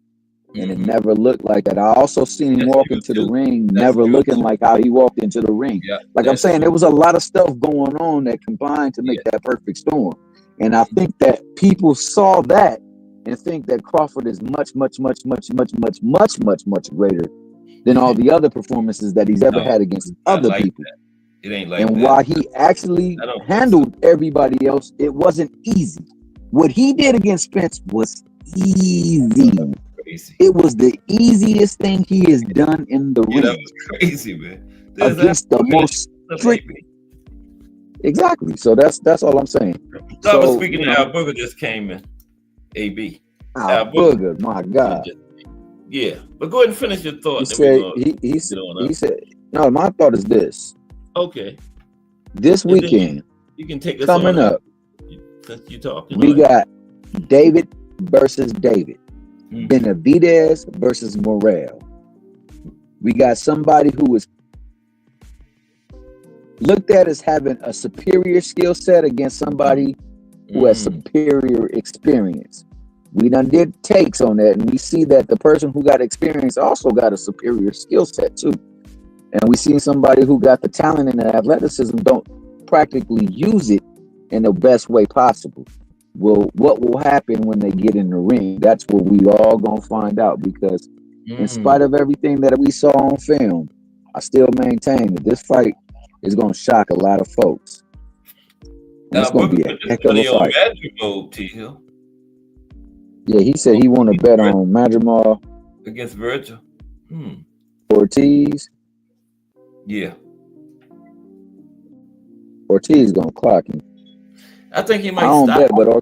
and it never looked like that. I also seen him walk into the ring, never looking like how he walked into the ring. Yeah, like I'm saying, there was a lot of stuff going on that combined to make that perfect storm. And I think that people saw that and think that Crawford is much greater than all the other performances that he's ever had against other people. It ain't like and that. while he actually handled everybody else, it wasn't easy. What he did against Spence was easy. Crazy. It was the easiest thing he has done in the ring. That was crazy, man. Against the most strict. Exactly. So that's all I'm saying. I was speaking to Al Booger just came in. AB. Al Booger, my God. Yeah, but go ahead and finish your thought. He said, no, my thought is this. Okay. This weekend, you can take us coming up. Since you talking, we got David versus David. Benavidez versus Morrell. We got somebody who is looked at as having a superior skill set against somebody who has superior experience. We done did takes on that, and we see that the person who got experience also got a superior skill set too. And we see somebody who got the talent and the athleticism don't practically use it in the best way possible. Well, what will happen when they get in the ring? That's what we all gonna find out, because in spite of everything that we saw on film, I still maintain that this fight is gonna shock a lot of folks. It's gonna be a heck of a fight. Yeah, he said he want to bet on Madrimov against Virgil. Ortiz. Yeah. Ortiz gonna clock him. I think he might. I don't bet, but I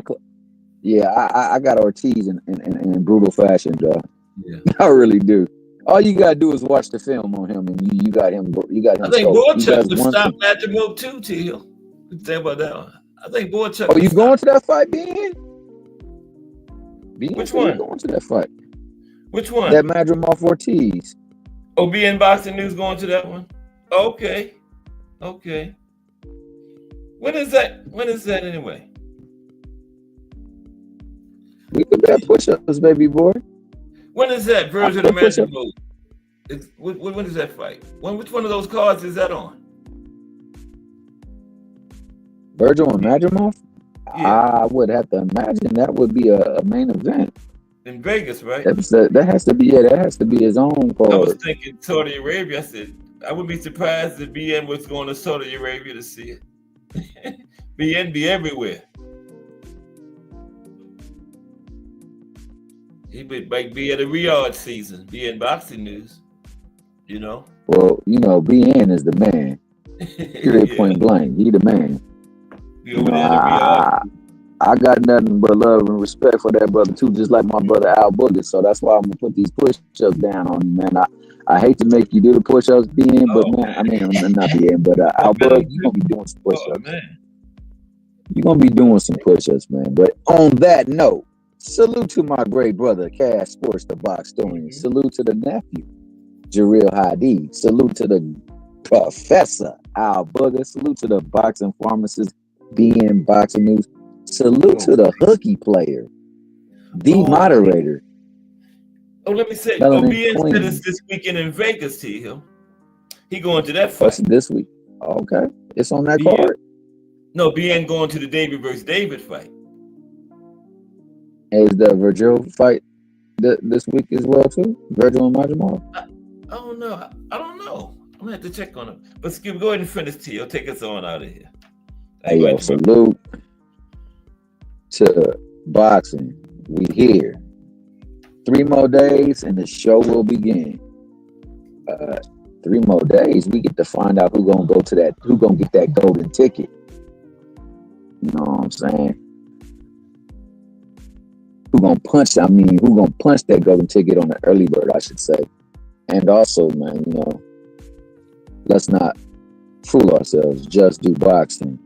got Ortiz in brutal fashion, dog. Yeah. I really do. All you gotta do is watch the film on him, and you got him. You got him. I think Boychuk would stop Madrimov too, Teal. Think about that one. I think Boychuk. Oh, you going to that fight, Ben? Which one? Going to that fight? Which one? That Madrimov Ortiz. Oh, BN Boxing News going to that one? Okay. When is that anyway? We could bet push-ups, baby boy. When is that Virgil and Madrimov? When is that fight? Which one of those cards is that on? Virgil and Madrimov? Yeah. I would have to imagine that would be a main event. In Vegas, right? That has to be his own card. I was thinking Saudi Arabia. I said I wouldn't be surprised if BN was going to Saudi Arabia to see it. BN be everywhere. He might be at a Riyadh season, BN Boxing News. You know? Well, BN is the man. Period, point blank. He the man. I got nothing but love and respect for that brother too, just like my brother Al Booger. So that's why I'm gonna put these push-ups down on him, man. I hate to make you do the push-ups, BN, but man, I mean, I'm not BN, but Al Booger, you're gonna be doing some push-ups. You're gonna be doing some push-ups, man. But on that note, Salute to my great brother, Cash Sports, the box historian. Salute to the nephew, Jareel Hadid. Salute to the Professor Al Booger. Salute to the boxing pharmacist, BN Boxing News. Salute to the hooky player, the moderator. Let me say, BN said it's this weekend in Vegas, T. Hill. He going to that fight. What's this week? Okay. It's on that card? No, BN going to the David versus David fight. Is the Virgil fight this week as well, too? Virgil and Majamar? I don't know. I don't know. I'm going to have to check on him. But Skip, go ahead and finish, T. He'll take us on out of here. Hey, yo, salute to boxing. We here. 3 more days and the show will begin. 3 more days, we get to find out who gonna get that golden ticket. You know what I'm saying? Who gonna punch that golden ticket on the early bird, I should say. And also, man, you know, let's not fool ourselves. Just Do Boxing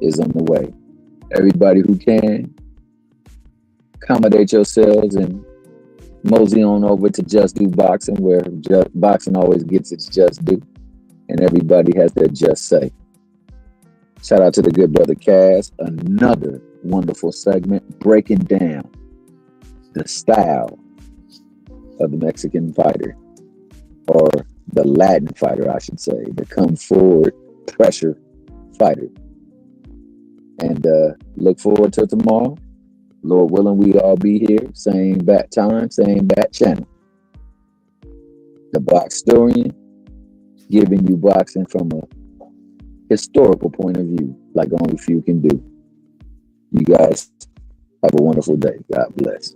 is on the way. Everybody who can, accommodate yourselves and mosey on over to Just Do Boxing, where boxing always gets its just due, and everybody has their just say. Shout out to the good brother Cass. Another wonderful segment breaking down the style of the Mexican fighter, or the Latin fighter, I should say, the come forward pressure fighter. And look forward to tomorrow. Lord willing, we all be here. Same bat time, same bat channel. The Box Historian, giving you boxing from a historical point of view, like only few can do. You guys have a wonderful day. God bless.